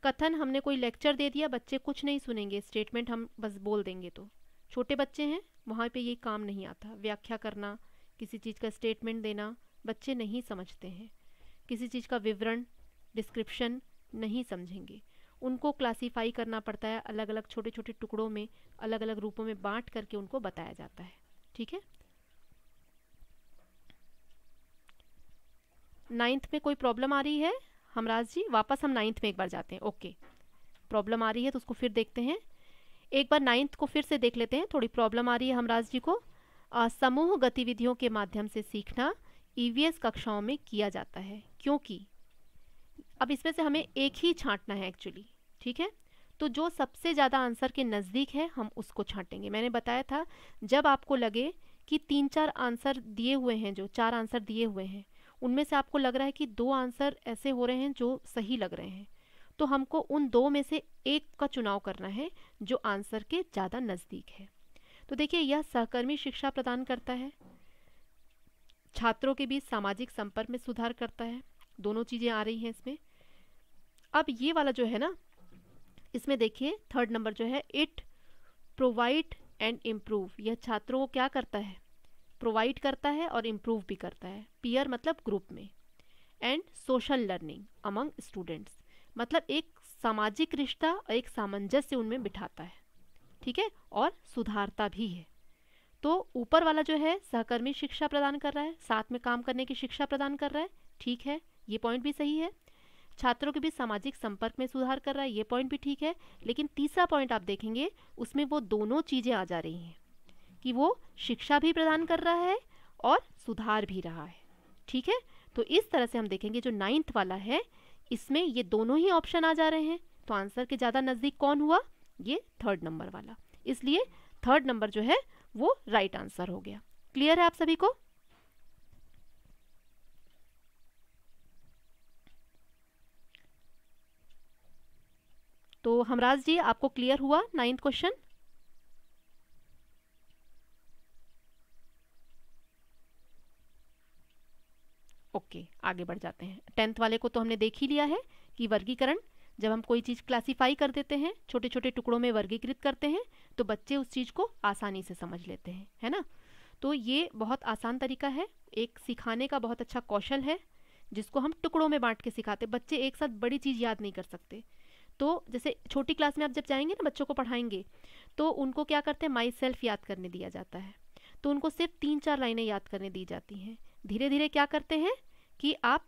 कथन, हमने कोई लेक्चर दे दिया, बच्चे कुछ नहीं सुनेंगे, स्टेटमेंट हम बस बोल देंगे, तो छोटे बच्चे हैं वहाँ पे ये काम नहीं आता। व्याख्या करना, किसी चीज़ का स्टेटमेंट देना, बच्चे नहीं समझते हैं। किसी चीज़ का विवरण, डिस्क्रिप्शन नहीं समझेंगे। उनको क्लासीफाई करना पड़ता है, अलग अलग छोटे छोटे टुकड़ों में, अलग अलग रूपों में बांट करके उनको बताया जाता है। ठीक है, 9th में कोई प्रॉब्लम आ रही है हमराज जी? वापस हम 9th में एक बार जाते हैं। ओके, प्रॉब्लम आ रही है तो उसको फिर देखते हैं, एक बार 9th को फिर से देख लेते हैं। थोड़ी प्रॉब्लम आ रही है हमराज जी को। समूह गतिविधियों के माध्यम से सीखना EVS कक्षाओं में किया जाता है, क्योंकि अब इसमें से हमें एक ही छांटना है एक्चुअली। ठीक है, तो जो सबसे ज़्यादा आंसर के नज़दीक है हम उसको छांटेंगे। मैंने बताया था, जब आपको लगे कि 3-4 आंसर दिए हुए हैं, जो 4 आंसर दिए हुए हैं, उनमें से आपको लग रहा है कि 2 आंसर ऐसे हो रहे हैं जो सही लग रहे हैं, तो हमको उन 2 में से एक का चुनाव करना है जो आंसर के ज़्यादा नज़दीक है। तो देखिए, यह सहकर्मी शिक्षा प्रदान करता है, छात्रों के बीच सामाजिक संपर्क में सुधार करता है, दोनों चीज़ें आ रही हैं इसमें। अब ये वाला जो है ना, इसमें देखिए 3rd नंबर जो है, इट प्रोवाइड एंड इम्प्रूव, यह छात्रों को क्या करता है, प्रोवाइड करता है और इम्प्रूव भी करता है। पीयर मतलब ग्रुप में, and social learning among students, मतलब एक सामाजिक रिश्ता और एक सामंजस्य उनमें बिठाता है। ठीक है, और सुधारता भी है। तो ऊपर वाला जो है सहकर्मी शिक्षा प्रदान कर रहा है, साथ में काम करने की शिक्षा प्रदान कर रहा है, ठीक है, ये पॉइंट भी सही है। छात्रों के बीच सामाजिक संपर्क में सुधार कर रहा है, ये पॉइंट भी ठीक है। लेकिन तीसरा पॉइंट आप देखेंगे, उसमें वो दोनों चीज़ें आ जा रही हैं कि वो शिक्षा भी प्रदान कर रहा है और सुधार भी रहा है। ठीक है, तो इस तरह से हम देखेंगे जो 9th वाला है इसमें ये दोनों ही ऑप्शन आ जा रहे हैं, तो आंसर के ज़्यादा नज़दीक कौन हुआ, ये 3rd नंबर वाला, इसलिए 3rd नंबर जो है वो राइट आंसर हो गया। क्लियर है आप सभी को? तो हमराज जी आपको क्लियर हुआ 9th क्वेश्चन? ओके, आगे बढ़ जाते हैं। 10th वाले को तो हमने देख ही लिया है कि वर्गीकरण, जब हम कोई चीज़ क्लासीफाई कर देते हैं, छोटे छोटे टुकड़ों में वर्गीकृत करते हैं, तो बच्चे उस चीज़ को आसानी से समझ लेते हैं, है ना। तो ये बहुत आसान तरीका है, एक सिखाने का बहुत अच्छा कौशल है, जिसको हम टुकड़ों में बांट के सिखाते। बच्चे एक साथ बड़ी चीज़ याद नहीं कर सकते। तो जैसे छोटी क्लास में आप जब जाएंगे ना, बच्चों को पढ़ाएंगे, तो उनको क्या करते हैं, माई सेल्फ याद करने दिया जाता है, तो उनको सिर्फ 3-4 लाइनें याद करने दी जाती हैं। धीरे धीरे क्या करते हैं कि आप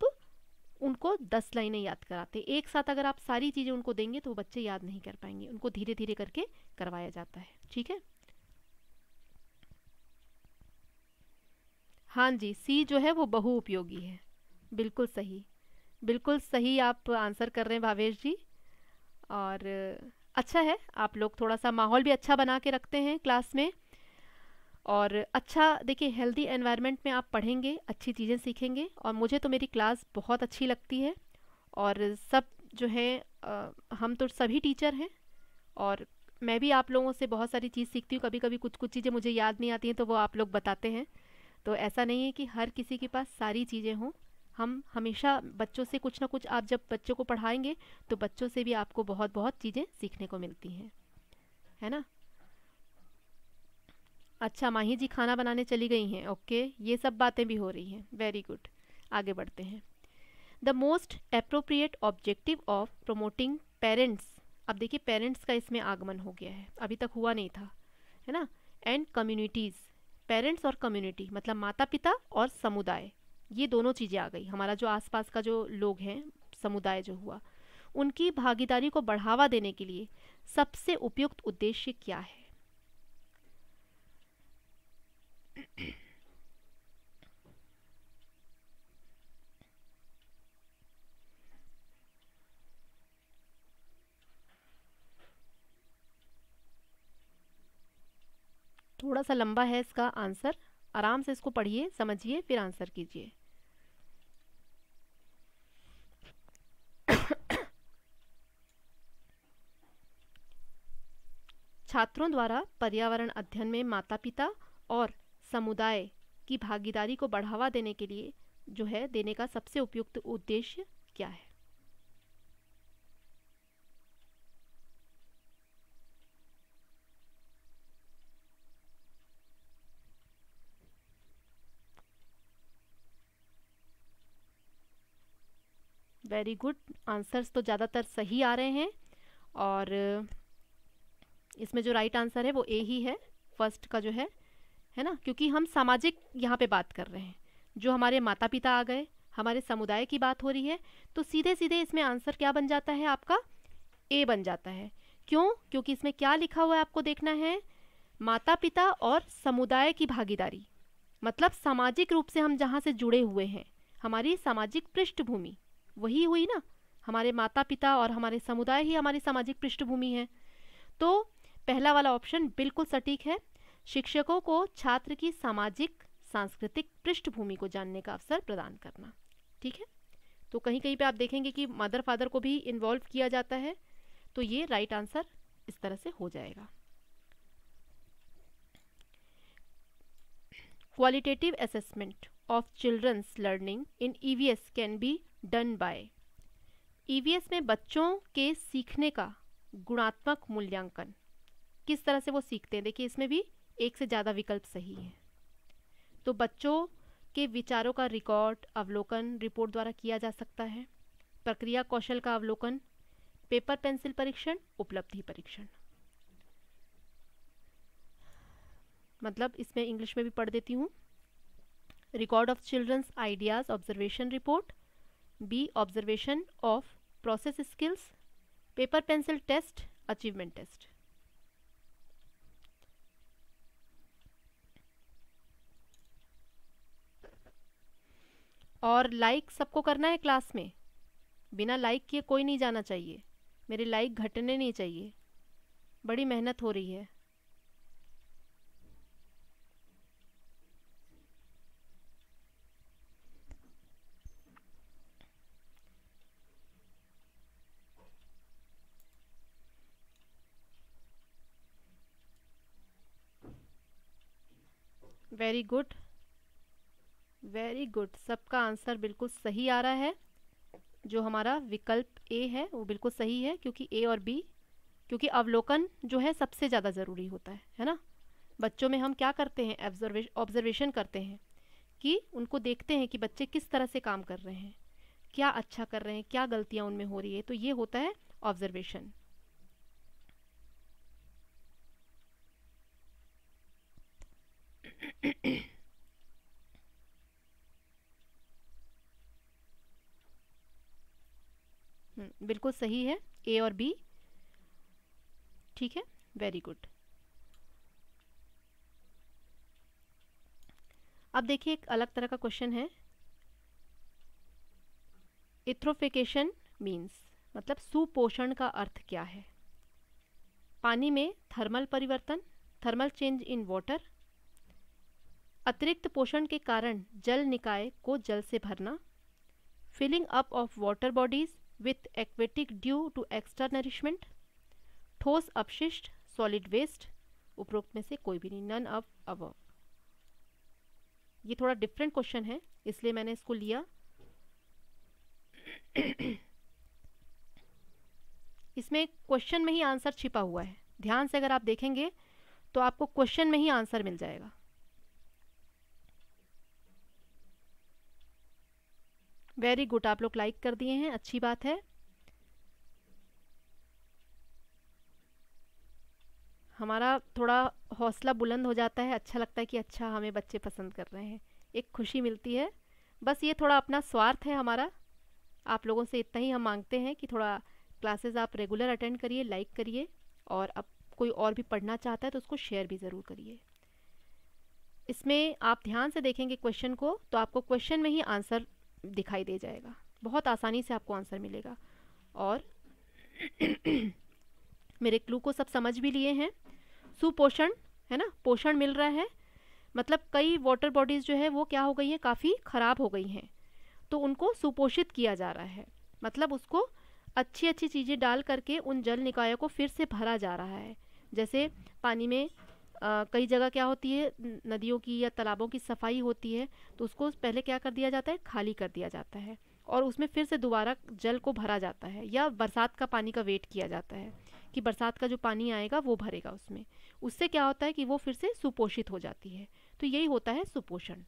उनको 10 लाइनें याद कराते। एक साथ अगर आप सारी चीज़ें उनको देंगे तो बच्चे याद नहीं कर पाएंगे, उनको धीरे धीरे करके करवाया जाता है, ठीक है। हाँ जी, सी जो है वो बहु उपयोगी है, बिल्कुल सही, बिल्कुल सही आप आंसर कर रहे हैं भावेश जी। और अच्छा है, आप लोग थोड़ा सा माहौल भी अच्छा बना के रखते हैं क्लास में, और अच्छा देखिए, हेल्दी एनवायरनमेंट में आप पढ़ेंगे, अच्छी चीज़ें सीखेंगे, और मुझे तो मेरी क्लास बहुत अच्छी लगती है। और सब जो है हम तो सभी टीचर हैं, और मैं भी आप लोगों से बहुत सारी चीज़ सीखती हूँ। कभी कभी कुछ कुछ चीज़ें मुझे याद नहीं आती हैं तो वो आप लोग बताते हैं। तो ऐसा नहीं है कि हर किसी के पास सारी चीज़ें हों। हम हमेशा बच्चों से कुछ ना कुछ, आप जब बच्चों को पढ़ाएंगे तो बच्चों से भी आपको बहुत बहुत चीज़ें सीखने को मिलती हैं, है ना। अच्छा, माही जी खाना बनाने चली गई हैं, ओके, ये सब बातें भी हो रही हैं, वेरी गुड। आगे बढ़ते हैं। The most appropriate objective of promoting parents, अब देखिए पेरेंट्स का इसमें आगमन हो गया है, अभी तक हुआ नहीं था, है ना। एंड कम्युनिटीज़, पेरेंट्स और कम्युनिटी मतलब माता पिता और समुदाय, ये दोनों चीज़ें आ गई। हमारा जो आसपास का जो लोग हैं, समुदाय जो हुआ, उनकी भागीदारी को बढ़ावा देने के लिए सबसे उपयुक्त उद्देश्य क्या है। थोड़ा सा लंबा है इसका आंसर, आराम से इसको पढ़िए, समझिए, फिर आंसर कीजिए। छात्रों द्वारा पर्यावरण अध्ययन में माता पिता और समुदाय की भागीदारी को बढ़ावा देने के लिए जो है देने का सबसे उपयुक्त उद्देश्य क्या है। वेरी गुड, आंसर्स तो ज़्यादातर सही आ रहे हैं, और इसमें जो राइट आंसर है वो ए ही है, फर्स्ट का जो है ना, क्योंकि हम सामाजिक यहाँ पे बात कर रहे हैं। जो हमारे माता पिता आ गए, हमारे समुदाय की बात हो रही है, तो सीधे सीधे इसमें आंसर क्या बन जाता है आपका, ए बन जाता है। क्यों? क्योंकि इसमें क्या लिखा हुआ है आपको देखना है, माता पिता और समुदाय की भागीदारी, मतलब सामाजिक रूप से हम जहाँ से जुड़े हुए हैं, हमारी सामाजिक पृष्ठभूमि वही हुई ना, हमारे माता पिता और हमारे समुदाय ही हमारी सामाजिक पृष्ठभूमि है। तो पहला वाला ऑप्शन बिल्कुल सटीक है, शिक्षकों को छात्र की सामाजिक सांस्कृतिक पृष्ठभूमि को जानने का अवसर प्रदान करना, ठीक है। तो कहीं कहीं पे आप देखेंगे कि मदर फादर को भी इन्वॉल्व किया जाता है, तो ये राइट आंसर इस तरह से हो जाएगा। Qualitative assessment of children's learning in EVS can be done by, EVS में बच्चों के सीखने का गुणात्मक मूल्यांकन, किस तरह से वो सीखते हैं। देखिए इसमें भी एक से ज़्यादा विकल्प सही है। तो बच्चों के विचारों का रिकॉर्ड, अवलोकन रिपोर्ट द्वारा किया जा सकता है, प्रक्रिया कौशल का अवलोकन, पेपर पेंसिल परीक्षण, उपलब्धि परीक्षण। मतलब इसमें इंग्लिश में भी पढ़ देती हूँ। Record of children's ideas observation report, B observation of process skills, paper pencil test, achievement test. और लाइक सबको करना है क्लास में, बिना लाइक किए कोई नहीं जाना चाहिए, मेरे लाइक घटने नहीं चाहिए, बड़ी मेहनत हो रही है। वेरी गुड, वेरी गुड, सबका आंसर बिल्कुल सही आ रहा है। जो हमारा विकल्प ए है वो बिल्कुल सही है, क्योंकि ए और बी, क्योंकि अवलोकन जो है सबसे ज़्यादा ज़रूरी होता है ना। बच्चों में हम क्या करते हैं, ऑब्जर्वेशन करते हैं, कि उनको देखते हैं कि बच्चे किस तरह से काम कर रहे हैं, क्या अच्छा कर रहे हैं, क्या गलतियाँ उनमें हो रही है, तो ये होता है ऑब्जर्वेशन। बिल्कुल सही है, ए और बी, ठीक है, वेरी गुड। अब देखिए एक अलग तरह का क्वेश्चन है, इथ्रोफिकेशन मीन्स, मतलब सुपोषण का अर्थ क्या है। पानी में थर्मल परिवर्तन, थर्मल चेंज इन वाटर, अतिरिक्त पोषण के कारण जल निकाय को जल से भरना, filling up of water bodies with aquatic due to extra nourishment, ठोस अपशिष्ट सॉलिड वेस्ट, उपरोक्त में से कोई भी नहीं, नन ऑफ अबव। ये थोड़ा डिफरेंट क्वेश्चन है इसलिए मैंने इसको लिया। इसमें क्वेश्चन में ही आंसर छिपा हुआ है, ध्यान से अगर आप देखेंगे तो आपको क्वेश्चन में ही आंसर मिल जाएगा। वेरी गुड, आप लोग लाइक कर दिए हैं, अच्छी बात है। हमारा थोड़ा हौसला बुलंद हो जाता है, अच्छा लगता है कि अच्छा हमें बच्चे पसंद कर रहे हैं, एक खुशी मिलती है। बस ये थोड़ा अपना स्वार्थ है हमारा, आप लोगों से इतना ही हम मांगते हैं कि थोड़ा क्लासेस आप रेगुलर अटेंड करिए, लाइक करिए, और अब कोई और भी पढ़ना चाहता है तो उसको शेयर भी ज़रूर करिए। इसमें आप ध्यान से देखेंगे क्वेश्चन को तो आपको क्वेश्चन में ही आंसर दिखाई दे जाएगा, बहुत आसानी से आपको आंसर मिलेगा। और मेरे क्लू को सब समझ भी लिए हैं, सुपोषण है ना, पोषण मिल रहा है, मतलब कई वाटर बॉडीज़ जो है वो क्या हो गई हैं, काफ़ी ख़राब हो गई हैं, तो उनको सुपोषित किया जा रहा है, मतलब उसको अच्छी अच्छी चीज़ें डाल करके उन जल निकायों को फिर से भरा जा रहा है। जैसे पानी में कई जगह क्या होती है, नदियों की या तालाबों की सफाई होती है, तो उसको पहले क्या कर दिया जाता है, खाली कर दिया जाता है, और उसमें फिर से दोबारा जल को भरा जाता है, या बरसात का पानी का वेट किया जाता है कि बरसात का जो पानी आएगा वो भरेगा उसमें, उससे क्या होता है कि वो फिर से सुपोषित हो जाती है, तो यही होता है सुपोषण।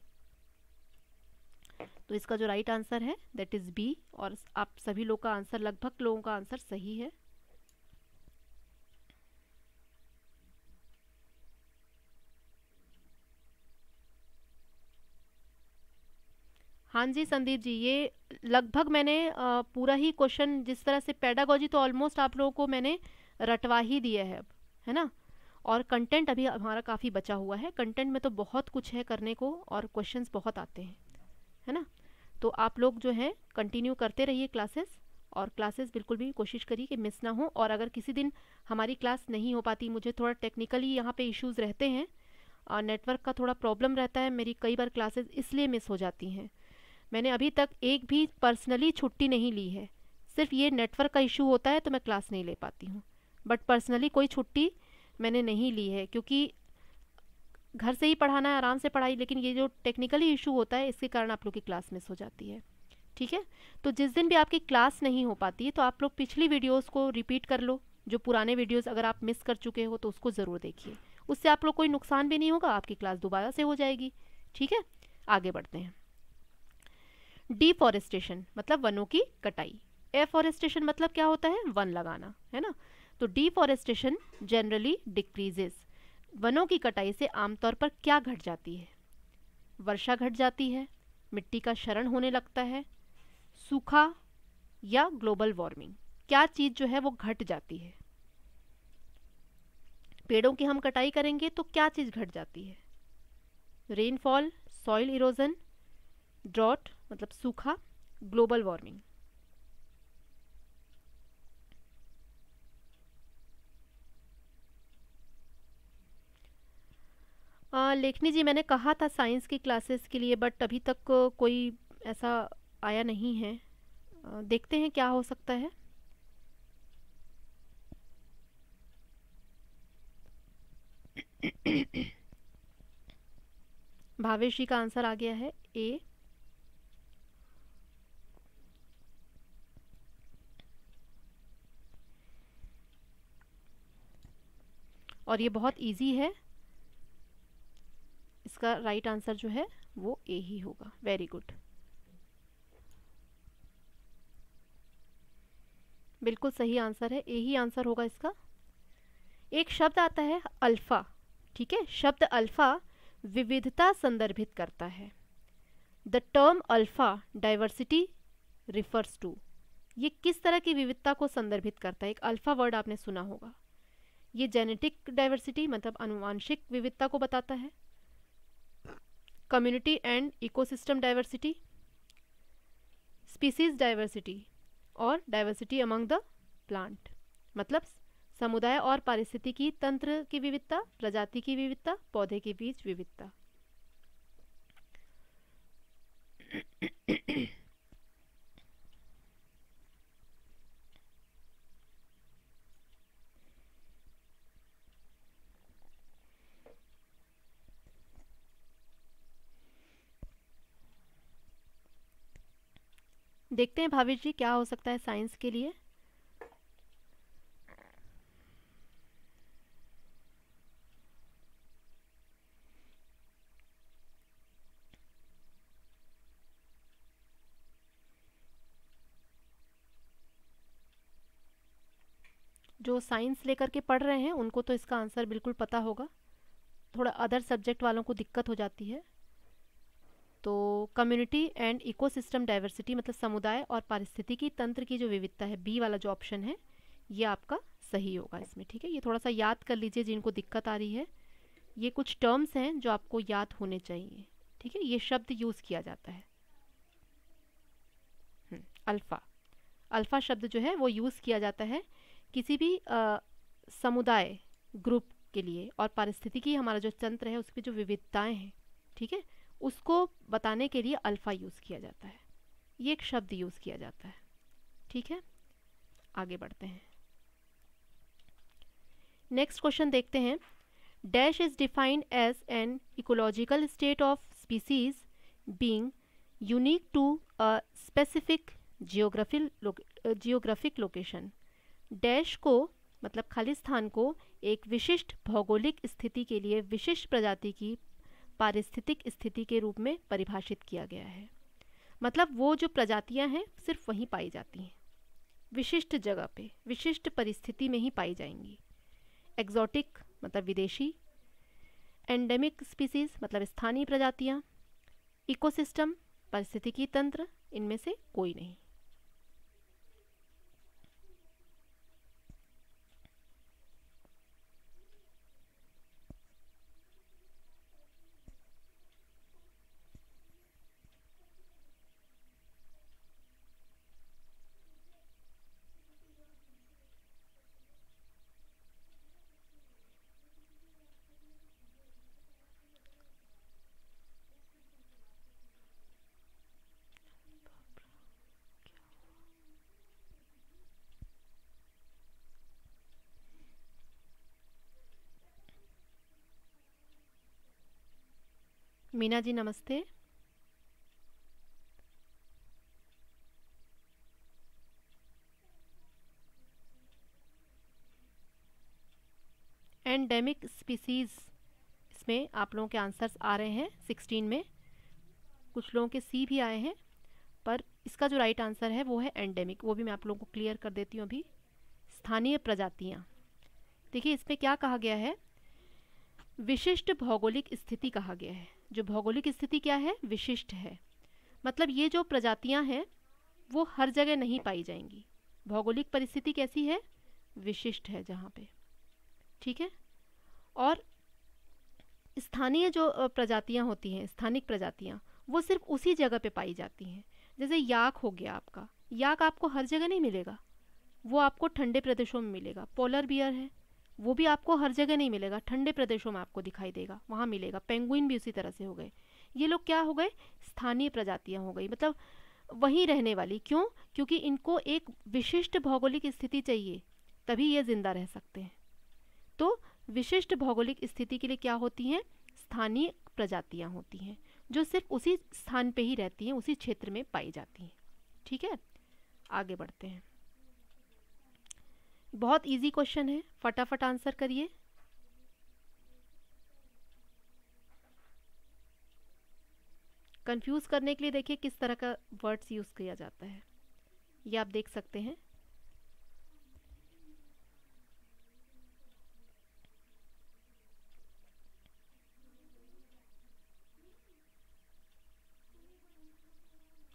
तो इसका जो राइट आंसर है दैट इज़ बी, और आप सभी लोग का आंसर, लगभग लोगों का आंसर सही है। हाँ जी संदीप जी, ये लगभग मैंने पूरा ही क्वेश्चन, जिस तरह से पेडागोजी तो ऑलमोस्ट आप लोगों को मैंने रटवा ही दिया है अब, है ना। और कंटेंट अभी हमारा काफ़ी बचा हुआ है, कंटेंट में तो बहुत कुछ है करने को और क्वेश्चंस बहुत आते हैं, है ना। तो आप लोग जो है कंटिन्यू करते रहिए क्लासेस, और क्लासेस बिल्कुल भी कोशिश करिए कि मिस ना हो। और अगर किसी दिन हमारी क्लास नहीं हो पाती, मुझे थोड़ा टेक्निकली यहाँ पे इश्यूज़ रहते हैं, नेटवर्क का थोड़ा प्रॉब्लम रहता है, मेरी कई बार क्लासेस इसलिए मिस हो जाती हैं। मैंने अभी तक एक भी पर्सनली छुट्टी नहीं ली है, सिर्फ ये नेटवर्क का इशू होता है तो मैं क्लास नहीं ले पाती हूँ, बट पर्सनली कोई छुट्टी मैंने नहीं ली है, क्योंकि घर से ही पढ़ाना है, आराम से पढ़ाई, लेकिन ये जो टेक्निकली इशू होता है इसके कारण आप लोग की क्लास मिस हो जाती है, ठीक है। तो जिस दिन भी आपकी क्लास नहीं हो पाती है तो आप लोग पिछली वीडियोस को रिपीट कर लो, जो पुराने वीडियोस अगर आप मिस कर चुके हो तो उसको ज़रूर देखिए, उससे आप लोग कोई नुकसान भी नहीं होगा, आपकी क्लास दोबारा से हो जाएगी, ठीक है। आगे बढ़ते हैं। डिफॉरेस्टेशन मतलब वनों की कटाई, एफॉरेस्टेशन मतलब क्या होता है, वन लगाना, है ना। तो डिफॉरेस्टेशन जनरली डिक्रीजेस, वनों की कटाई से आमतौर पर क्या घट जाती है, वर्षा घट जाती है, मिट्टी का क्षरण होने लगता है, सूखा, या ग्लोबल वार्मिंग, क्या चीज़ जो है वो घट जाती है। पेड़ों की हम कटाई करेंगे तो क्या चीज़ घट जाती है, रेनफॉल, सॉइल इरोजन, ड्रॉट मतलब सूखा, ग्लोबल वार्मिंग। लेखनी जी, मैंने कहा था साइंस की क्लासेस के लिए, बट अभी तक कोई ऐसा आया नहीं है। देखते हैं क्या हो सकता है। भावेश जी का आंसर आ गया है ए। और ये बहुत इजी है, इसका राइट आंसर जो है वो ए ही होगा। वेरी गुड, बिल्कुल सही आंसर है, ए ही आंसर होगा इसका। एक शब्द आता है अल्फा, ठीक है, शब्द अल्फा विविधता संदर्भित करता है। The term alpha diversity refers to, ये किस तरह की विविधता को संदर्भित करता है? एक अल्फा वर्ड आपने सुना होगा, ये जेनेटिक डाइवर्सिटी मतलब आनुवांशिक विविधता को बताता है, community and ecosystem diversity, species diversity, और डाइवर्सिटी अमंग द प्लांट मतलब समुदाय और पारिस्थितिकी तंत्र की विविधता, प्रजाति की विविधता, पौधे के बीच विविधता। देखते हैं भावेश जी क्या हो सकता है साइंस के लिए। जो साइंस लेकर के पढ़ रहे हैं उनको तो इसका आंसर बिल्कुल पता होगा, थोड़ा अदर सब्जेक्ट वालों को दिक्कत हो जाती है। तो कम्युनिटी एंड इकोसिस्टम डाइवर्सिटी मतलब समुदाय और पारिस्थितिकी तंत्र की जो विविधता है, बी वाला जो ऑप्शन है ये आपका सही होगा इसमें, ठीक है। ये थोड़ा सा याद कर लीजिए जिनको दिक्कत आ रही है, ये कुछ टर्म्स हैं जो आपको याद होने चाहिए, ठीक है। ये शब्द यूज़ किया जाता है अल्फ़ा। अल्फ़ा शब्द जो है वो यूज़ किया जाता है किसी भी समुदाय ग्रुप के लिए, और पारिस्थितिकी हमारा जो तंत्र है उसकी जो विविधताएं हैं, ठीक है, उसको बताने के लिए अल्फ़ा यूज़ किया जाता है, ये एक शब्द यूज़ किया जाता है, ठीक है। आगे बढ़ते हैं, नेक्स्ट क्वेश्चन देखते हैं। Dash is defined as an ecological state of species being unique to a specific geographic location. Dash को मतलब खाली स्थान को एक विशिष्ट भौगोलिक स्थिति के लिए विशिष्ट प्रजाति की पारिस्थितिक स्थिति के रूप में परिभाषित किया गया है। मतलब वो जो प्रजातियां हैं सिर्फ वहीं पाई जाती हैं, विशिष्ट जगह पे विशिष्ट परिस्थिति में ही पाई जाएंगी। एक्जोटिक मतलब विदेशी, एंडेमिक स्पीसीज मतलब स्थानीय प्रजातियां, इकोसिस्टम पारिस्थितिकी तंत्र, इनमें से कोई नहीं। मीना जी नमस्ते। एंडेमिक स्पीसीज, इसमें आप लोगों के आंसर्स आ रहे हैं 16 में, कुछ लोगों के सी भी आए हैं, पर इसका जो राइट आंसर है वो है एंडेमिक। वो भी मैं आप लोगों को क्लियर कर देती हूँ अभी। स्थानीय प्रजातियाँ, देखिए इसमें क्या कहा गया है, विशिष्ट भौगोलिक स्थिति कहा गया है। जो भौगोलिक स्थिति क्या है, विशिष्ट है, मतलब ये जो प्रजातियां हैं वो हर जगह नहीं पाई जाएंगी। भौगोलिक परिस्थिति कैसी है, विशिष्ट है जहाँ पे, ठीक है। और स्थानीय जो प्रजातियां होती हैं, स्थानिक प्रजातियां, वो सिर्फ उसी जगह पे पाई जाती हैं। जैसे याक हो गया आपका, याक आपको हर जगह नहीं मिलेगा, वो आपको ठंडे प्रदेशों में मिलेगा। पोलर बियर है, वो भी आपको हर जगह नहीं मिलेगा, ठंडे प्रदेशों में आपको दिखाई देगा, वहाँ मिलेगा। पेंगुइन भी उसी तरह से हो गए। ये लोग क्या हो गए, स्थानीय प्रजातियाँ हो गई, मतलब वहीं रहने वाली। क्यों? क्योंकि इनको एक विशिष्ट भौगोलिक स्थिति चाहिए, तभी ये जिंदा रह सकते हैं। तो विशिष्ट भौगोलिक स्थिति के लिए क्या होती हैं, स्थानीय प्रजातियां होती हैं, जो सिर्फ उसी स्थान पे ही रहती हैं, उसी क्षेत्र में पाई जाती हैं। ठीक है, आगे बढ़ते हैं। बहुत इजी क्वेश्चन है, फटाफट आंसर करिए। कंफ्यूज करने के लिए देखिए किस तरह का वर्ड्स यूज किया जाता है, ये आप देख सकते हैं।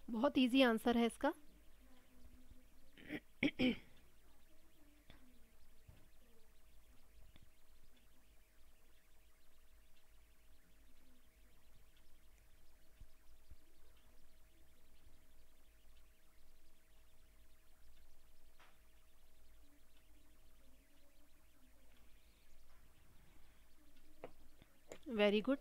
बहुत इजी आंसर है इसका। Very good.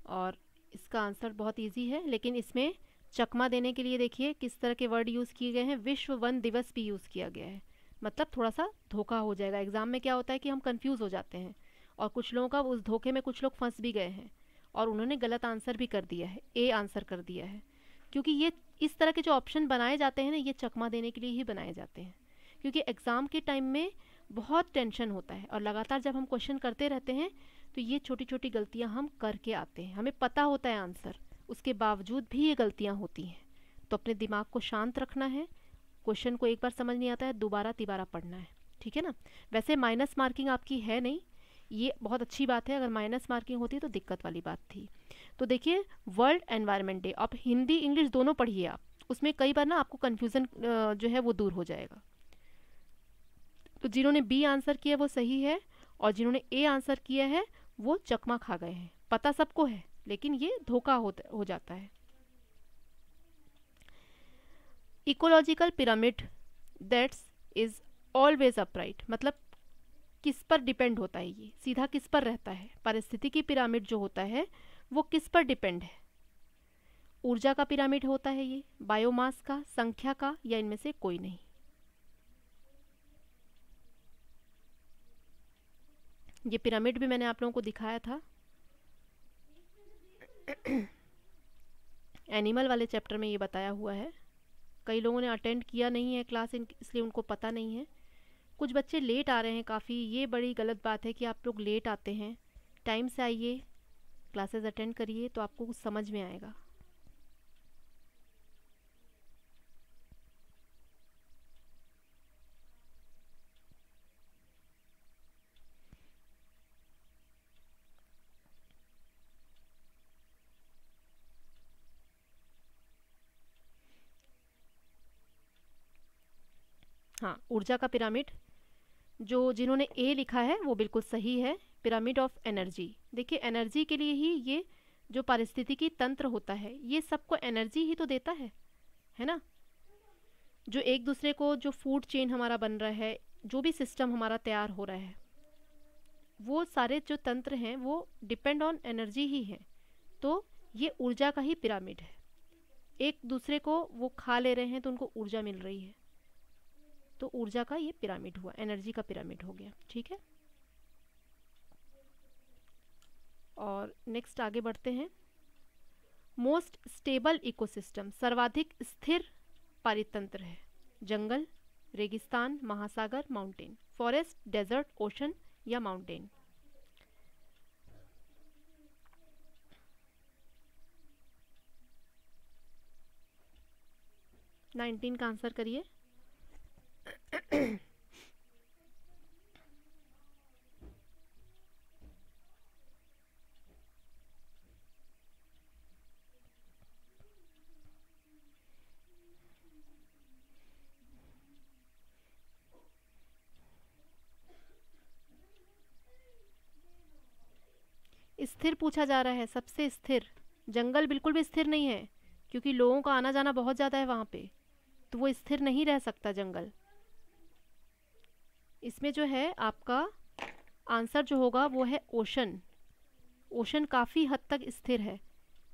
और इसका आंसर बहुत इजी है, लेकिन इसमें चकमा देने के लिए देखिए किस तरह के वर्ड यूज़ किए गए हैं। विश्व वन दिवस भी यूज़ किया गया है, मतलब थोड़ा सा धोखा हो जाएगा। एग्जाम में क्या होता है कि हम कंफ्यूज हो जाते हैं, और कुछ लोगों का उस धोखे में कुछ लोग फंस भी गए हैं, और उन्होंने गलत आंसर भी कर दिया है, ए आंसर कर दिया है। क्योंकि ये इस तरह के जो ऑप्शन बनाए जाते हैं ना, ये चकमा देने के लिए ही बनाए जाते हैं। क्योंकि एग्ज़ाम के टाइम में बहुत टेंशन होता है, और लगातार जब हम क्वेश्चन करते रहते हैं तो ये छोटी छोटी गलतियां हम करके आते हैं। हमें पता होता है आंसर, उसके बावजूद भी ये गलतियां होती हैं। तो अपने दिमाग को शांत रखना है। क्वेश्चन को एक बार समझ नहीं आता है, दोबारा तिबारा पढ़ना है, ठीक है ना। वैसे माइनस मार्किंग आपकी है नहीं, ये बहुत अच्छी बात है। अगर माइनस मार्किंग होती तो दिक्कत वाली बात थी। तो देखिए, वर्ल्ड एनवायरनमेंट डे, आप हिंदी इंग्लिश दोनों पढ़िए आप, उसमें कई बार ना आपको कन्फ्यूज़न जो है वो दूर हो जाएगा। तो जिन्होंने बी आंसर किया वो सही है, और जिन्होंने ए आंसर किया है वो चकमा खा गए हैं। पता सबको है, लेकिन ये धोखा हो जाता है। Ecological pyramid that's is always upright, मतलब किस पर डिपेंड होता है, ये सीधा किस पर रहता है। पारिस्थितिकी पिरामिड जो होता है वो किस पर डिपेंड है? ऊर्जा का पिरामिड होता है ये, बायोमास का, संख्या का, या इनमें से कोई नहीं। ये पिरामिड भी मैंने आप लोगों को दिखाया था एनिमल वाले चैप्टर में, ये बताया हुआ है। कई लोगों ने अटेंड किया नहीं है क्लास, इसलिए उनको पता नहीं है। कुछ बच्चे लेट आ रहे हैं काफ़ी, ये बड़ी गलत बात है कि आप लोग लेट आते हैं। टाइम से आइए, क्लासेस अटेंड करिए, तो आपको कुछ समझ में आएगा। हाँ, ऊर्जा का पिरामिड, जो जिन्होंने ए लिखा है वो बिल्कुल सही है। पिरामिड ऑफ एनर्जी, देखिए एनर्जी के लिए ही ये जो पारिस्थितिकी तंत्र होता है, ये सबको एनर्जी ही तो देता है ना। जो एक दूसरे को, जो फूड चेन हमारा बन रहा है, जो भी सिस्टम हमारा तैयार हो रहा है, वो सारे जो तंत्र हैं वो डिपेंड ऑन एनर्जी ही है। तो ये ऊर्जा का ही पिरामिड है। एक दूसरे को वो खा ले रहे हैं तो उनको ऊर्जा मिल रही है, तो ऊर्जा का ये पिरामिड हुआ, एनर्जी का पिरामिड हो गया, ठीक है। और नेक्स्ट आगे बढ़ते हैं। मोस्ट स्टेबल इकोसिस्टम, सर्वाधिक स्थिर पारितंत्र है। जंगल, रेगिस्तान, महासागर, माउंटेन, फॉरेस्ट, डेजर्ट, ओशन या माउंटेन। 19 का आंसर करिए। स्थिर पूछा जा रहा है, सबसे स्थिर। जंगल बिल्कुल भी स्थिर नहीं है, क्योंकि लोगों का आना जाना बहुत ज़्यादा है वहाँ पे, तो वो स्थिर नहीं रह सकता जंगल। इसमें जो है आपका आंसर जो होगा वो है ओशन। ओशन काफ़ी हद तक स्थिर है,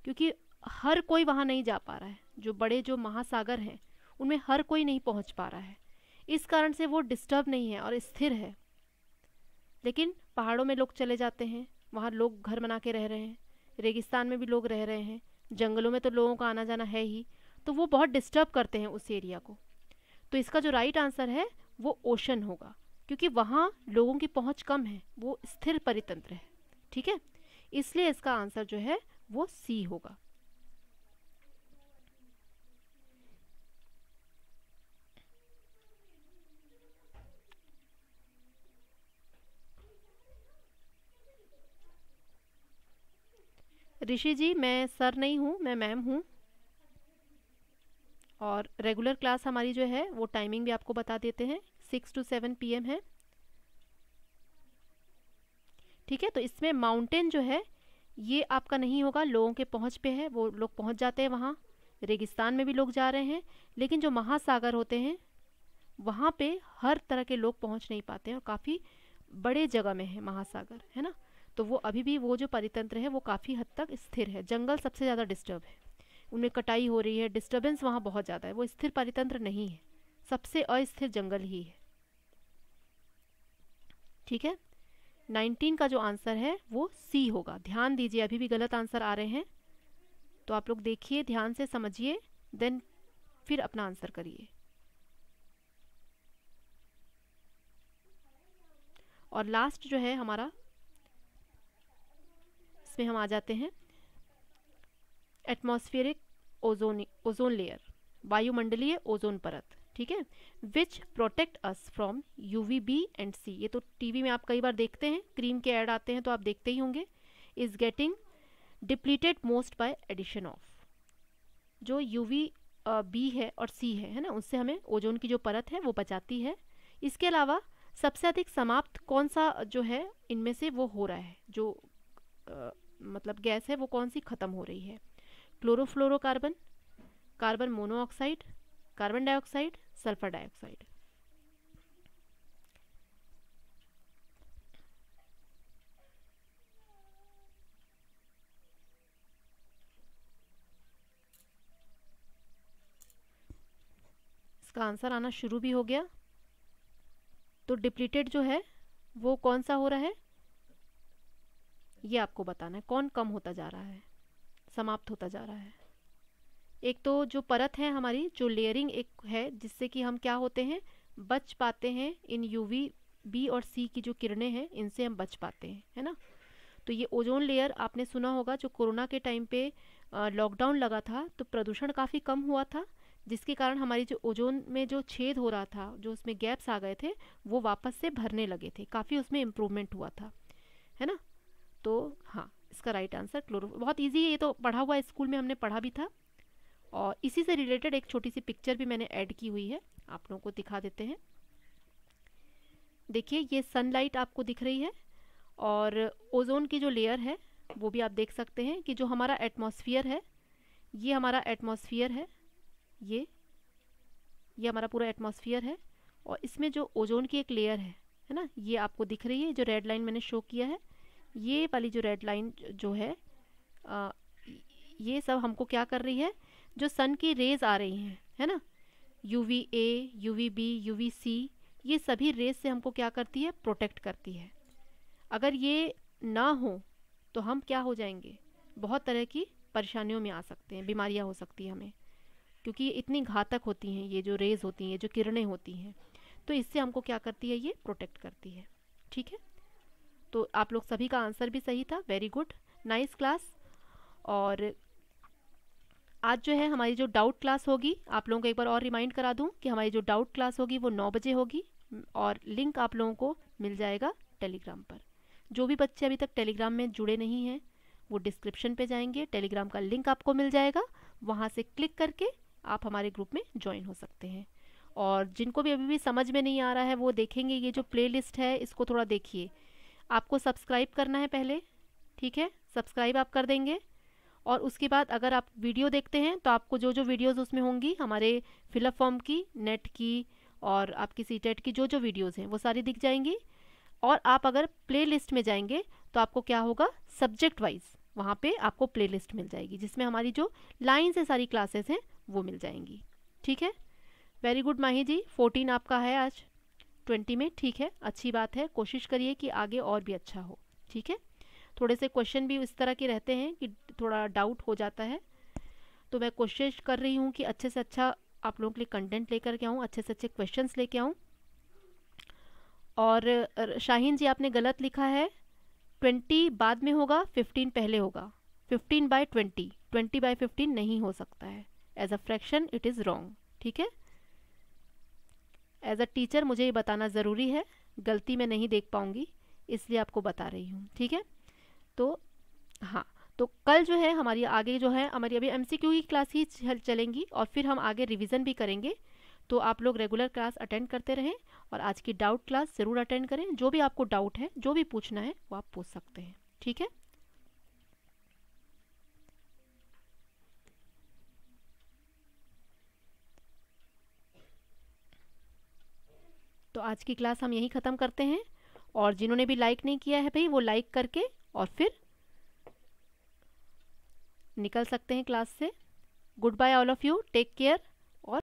क्योंकि हर कोई वहाँ नहीं जा पा रहा है। जो बड़े जो महासागर हैं उनमें हर कोई नहीं पहुँच पा रहा है, इस कारण से वो डिस्टर्ब नहीं है और स्थिर है। लेकिन पहाड़ों में लोग चले जाते हैं, वहाँ लोग घर बना के रह रहे हैं, रेगिस्तान में भी लोग रह रहे हैं, जंगलों में तो लोगों का आना जाना है ही, तो वो बहुत डिस्टर्ब करते हैं उस एरिया को। तो इसका जो राइट आंसर है वो ओशन होगा, क्योंकि वहाँ लोगों की पहुँच कम है, वो स्थिर परितंत्र है। ठीक है, इसलिए इसका आंसर जो है वो सी होगा। ऋषि जी, मैं सर नहीं हूँ, मैं मैम हूँ। और रेगुलर क्लास हमारी जो है वो टाइमिंग भी आपको बता देते हैं, 6 to 7 PM है। ठीक है, तो इसमें माउंटेन जो है ये आपका नहीं होगा, लोगों के पहुँच पे है, वो लोग पहुँच जाते हैं वहाँ। रेगिस्तान में भी लोग जा रहे हैं, लेकिन जो महासागर होते हैं वहाँ पे हर तरह के लोग पहुँच नहीं पाते हैं, और काफ़ी बड़े जगह में है महासागर, है ना। तो वो अभी भी वो जो परितंत्र है वो काफ़ी हद तक स्थिर है। जंगल सबसे ज़्यादा डिस्टर्ब है, उनमें कटाई हो रही है, डिस्टर्बेंस वहाँ बहुत ज़्यादा है, वो स्थिर परितंत्र नहीं है, सबसे अस्थिर जंगल ही है। ठीक है, 19 का जो आंसर है वो सी होगा। ध्यान दीजिए, अभी भी गलत आंसर आ रहे हैं, तो आप लोग देखिए, ध्यान से समझिए, देन फिर अपना आंसर करिए। और लास्ट जो है हमारा, इसमें हम आ जाते हैं एटमॉस्फेरिक ओजोन लेयर, वायुमंडलीय ओजोन परत। ठीक है, विच protect us from UVB and C। ये तो टीवी में आप कई बार देखते हैं, क्रीम के ऐड आते हैं तो आप देखते ही होंगे। Is getting depleted most by addition of. जो UVB है और C है ना, उससे हमें ओजोन की जो परत है वो बचाती है। इसके अलावा सबसे अधिक समाप्त कौन सा जो है इनमें से वो हो रहा है, जो मतलब गैस है वो कौन सी खत्म हो रही है? Chlorofluorocarbon, carbon monoxide, carbon dioxide, sulphur dioxide. इसका आंसर आना शुरू भी हो गया। तो डिप्लीटेड जो है वो कौन सा हो रहा है, ये आपको बताना है, कौन कम होता जा रहा है, समाप्त होता जा रहा है। एक तो जो परत है हमारी, जो लेयरिंग एक है, जिससे कि हम क्या होते हैं, बच पाते हैं इन UVB और C की जो किरणें हैं, इनसे हम बच पाते हैं, है ना। तो ये ओजोन लेयर आपने सुना होगा, जो कोरोना के टाइम पे लॉकडाउन लगा था तो प्रदूषण काफ़ी कम हुआ था, जिसके कारण हमारी जो ओजोन में जो छेद हो रहा था, जो उसमें गैप्स आ गए थे, वो वापस से भरने लगे थे, काफ़ी उसमें इम्प्रूवमेंट हुआ था, है ना। तो हाँ, इसका राइट आंसर क्लोरो। बहुत इजी है, ये तो पढ़ा हुआ है, स्कूल में हमने पढ़ा भी था। और इसी से रिलेटेड एक छोटी सी पिक्चर भी मैंने ऐड की हुई है, आप लोगों को दिखा देते हैं। देखिए, ये सनलाइट आपको दिख रही है, और ओजोन की जो लेयर है वो भी आप देख सकते हैं कि जो हमारा एटमॉस्फेयर है, ये हमारा एटमॉस्फेयर है, ये हमारा पूरा एटमॉस्फेयर है, और इसमें जो ओजोन की एक लेयर है ना, ये आपको दिख रही है, जो रेड लाइन मैंने शो किया है, ये वाली जो रेड लाइन जो है, ये सब हमको क्या कर रही है, जो सन की रेज आ रही हैं, है ना, UVA, UVB, UVC, ये सभी रेज से हमको क्या करती है, प्रोटेक्ट करती है। अगर ये ना हो तो हम क्या हो जाएंगे, बहुत तरह की परेशानियों में आ सकते हैं, बीमारियां हो सकती हैं हमें, क्योंकि ये इतनी घातक होती हैं, ये जो रेज होती हैं, जो किरणें होती हैं, तो इससे हमको क्या करती है, ये प्रोटेक्ट करती है। ठीक है, तो आप लोग सभी का आंसर भी सही था, वेरी गुड, नाइस क्लास। और आज जो है हमारी जो डाउट क्लास होगी, आप लोगों को एक बार और रिमाइंड करा दूं कि हमारी जो डाउट क्लास होगी वो 9 बजे होगी, और लिंक आप लोगों को मिल जाएगा टेलीग्राम पर। जो भी बच्चे अभी तक टेलीग्राम में जुड़े नहीं हैं वो डिस्क्रिप्शन पे जाएंगे, टेलीग्राम का लिंक आपको मिल जाएगा, वहाँ से क्लिक करके आप हमारे ग्रुप में ज्वाइन हो सकते हैं। और जिनको भी अभी भी समझ में नहीं आ रहा है वो देखेंगे, ये जो प्लेलिस्ट है इसको थोड़ा देखिए। आपको सब्सक्राइब करना है पहले, ठीक है, सब्सक्राइब आप कर देंगे, और उसके बाद अगर आप वीडियो देखते हैं तो आपको जो जो वीडियोस उसमें होंगी हमारे फिलअप फॉर्म की, नेट की और आपकी सीटेट की जो जो वीडियोस हैं वो सारी दिख जाएंगी। और आप अगर प्ले लिस्ट में जाएंगे तो आपको क्या होगा, सब्जेक्ट वाइज वहाँ पे आपको प्ले लिस्ट मिल जाएगी जिसमें हमारी जो लाइन से सारी क्लासेस हैं वो मिल जाएंगी। ठीक है, वेरी गुड माही जी, 14 आपका है आज 20 में। ठीक है, अच्छी बात है, कोशिश करिए कि आगे और भी अच्छा हो। ठीक है, थोड़े से क्वेश्चन भी इस तरह के रहते हैं कि थोड़ा डाउट हो जाता है, तो मैं कोशिश कर रही हूँ कि अच्छे से अच्छा आप लोगों के लिए कंटेंट लेकर के आऊँ, अच्छे से अच्छे क्वेश्चंस लेके आऊँ। और शाहीन जी आपने गलत लिखा है, 20 बाद में होगा, 15 पहले होगा। 15/20, 20/15 नहीं हो सकता है, as a fraction it is wrong. ठीक है, एज अ टीचर मुझे ये बताना ज़रूरी है, गलती मैं नहीं देख पाऊँगी इसलिए आपको बता रही हूँ। ठीक है, तो हाँ, तो कल जो है हमारी आगे जो है हमारी अभी एमसीक्यू की क्लास ही चलेंगी और फिर हम आगे रिवीजन भी करेंगे। तो आप लोग रेगुलर क्लास अटेंड करते रहें और आज की डाउट क्लास ज़रूर अटेंड करें। जो भी आपको डाउट है, जो भी पूछना है वो आप पूछ सकते हैं। ठीक है, तो आज की क्लास हम यहीं ख़त्म करते हैं। और जिन्होंने भी लाइक नहीं किया है भाई वो लाइक करके और फिर निकल सकते हैं क्लास से। Goodbye all of you, take care.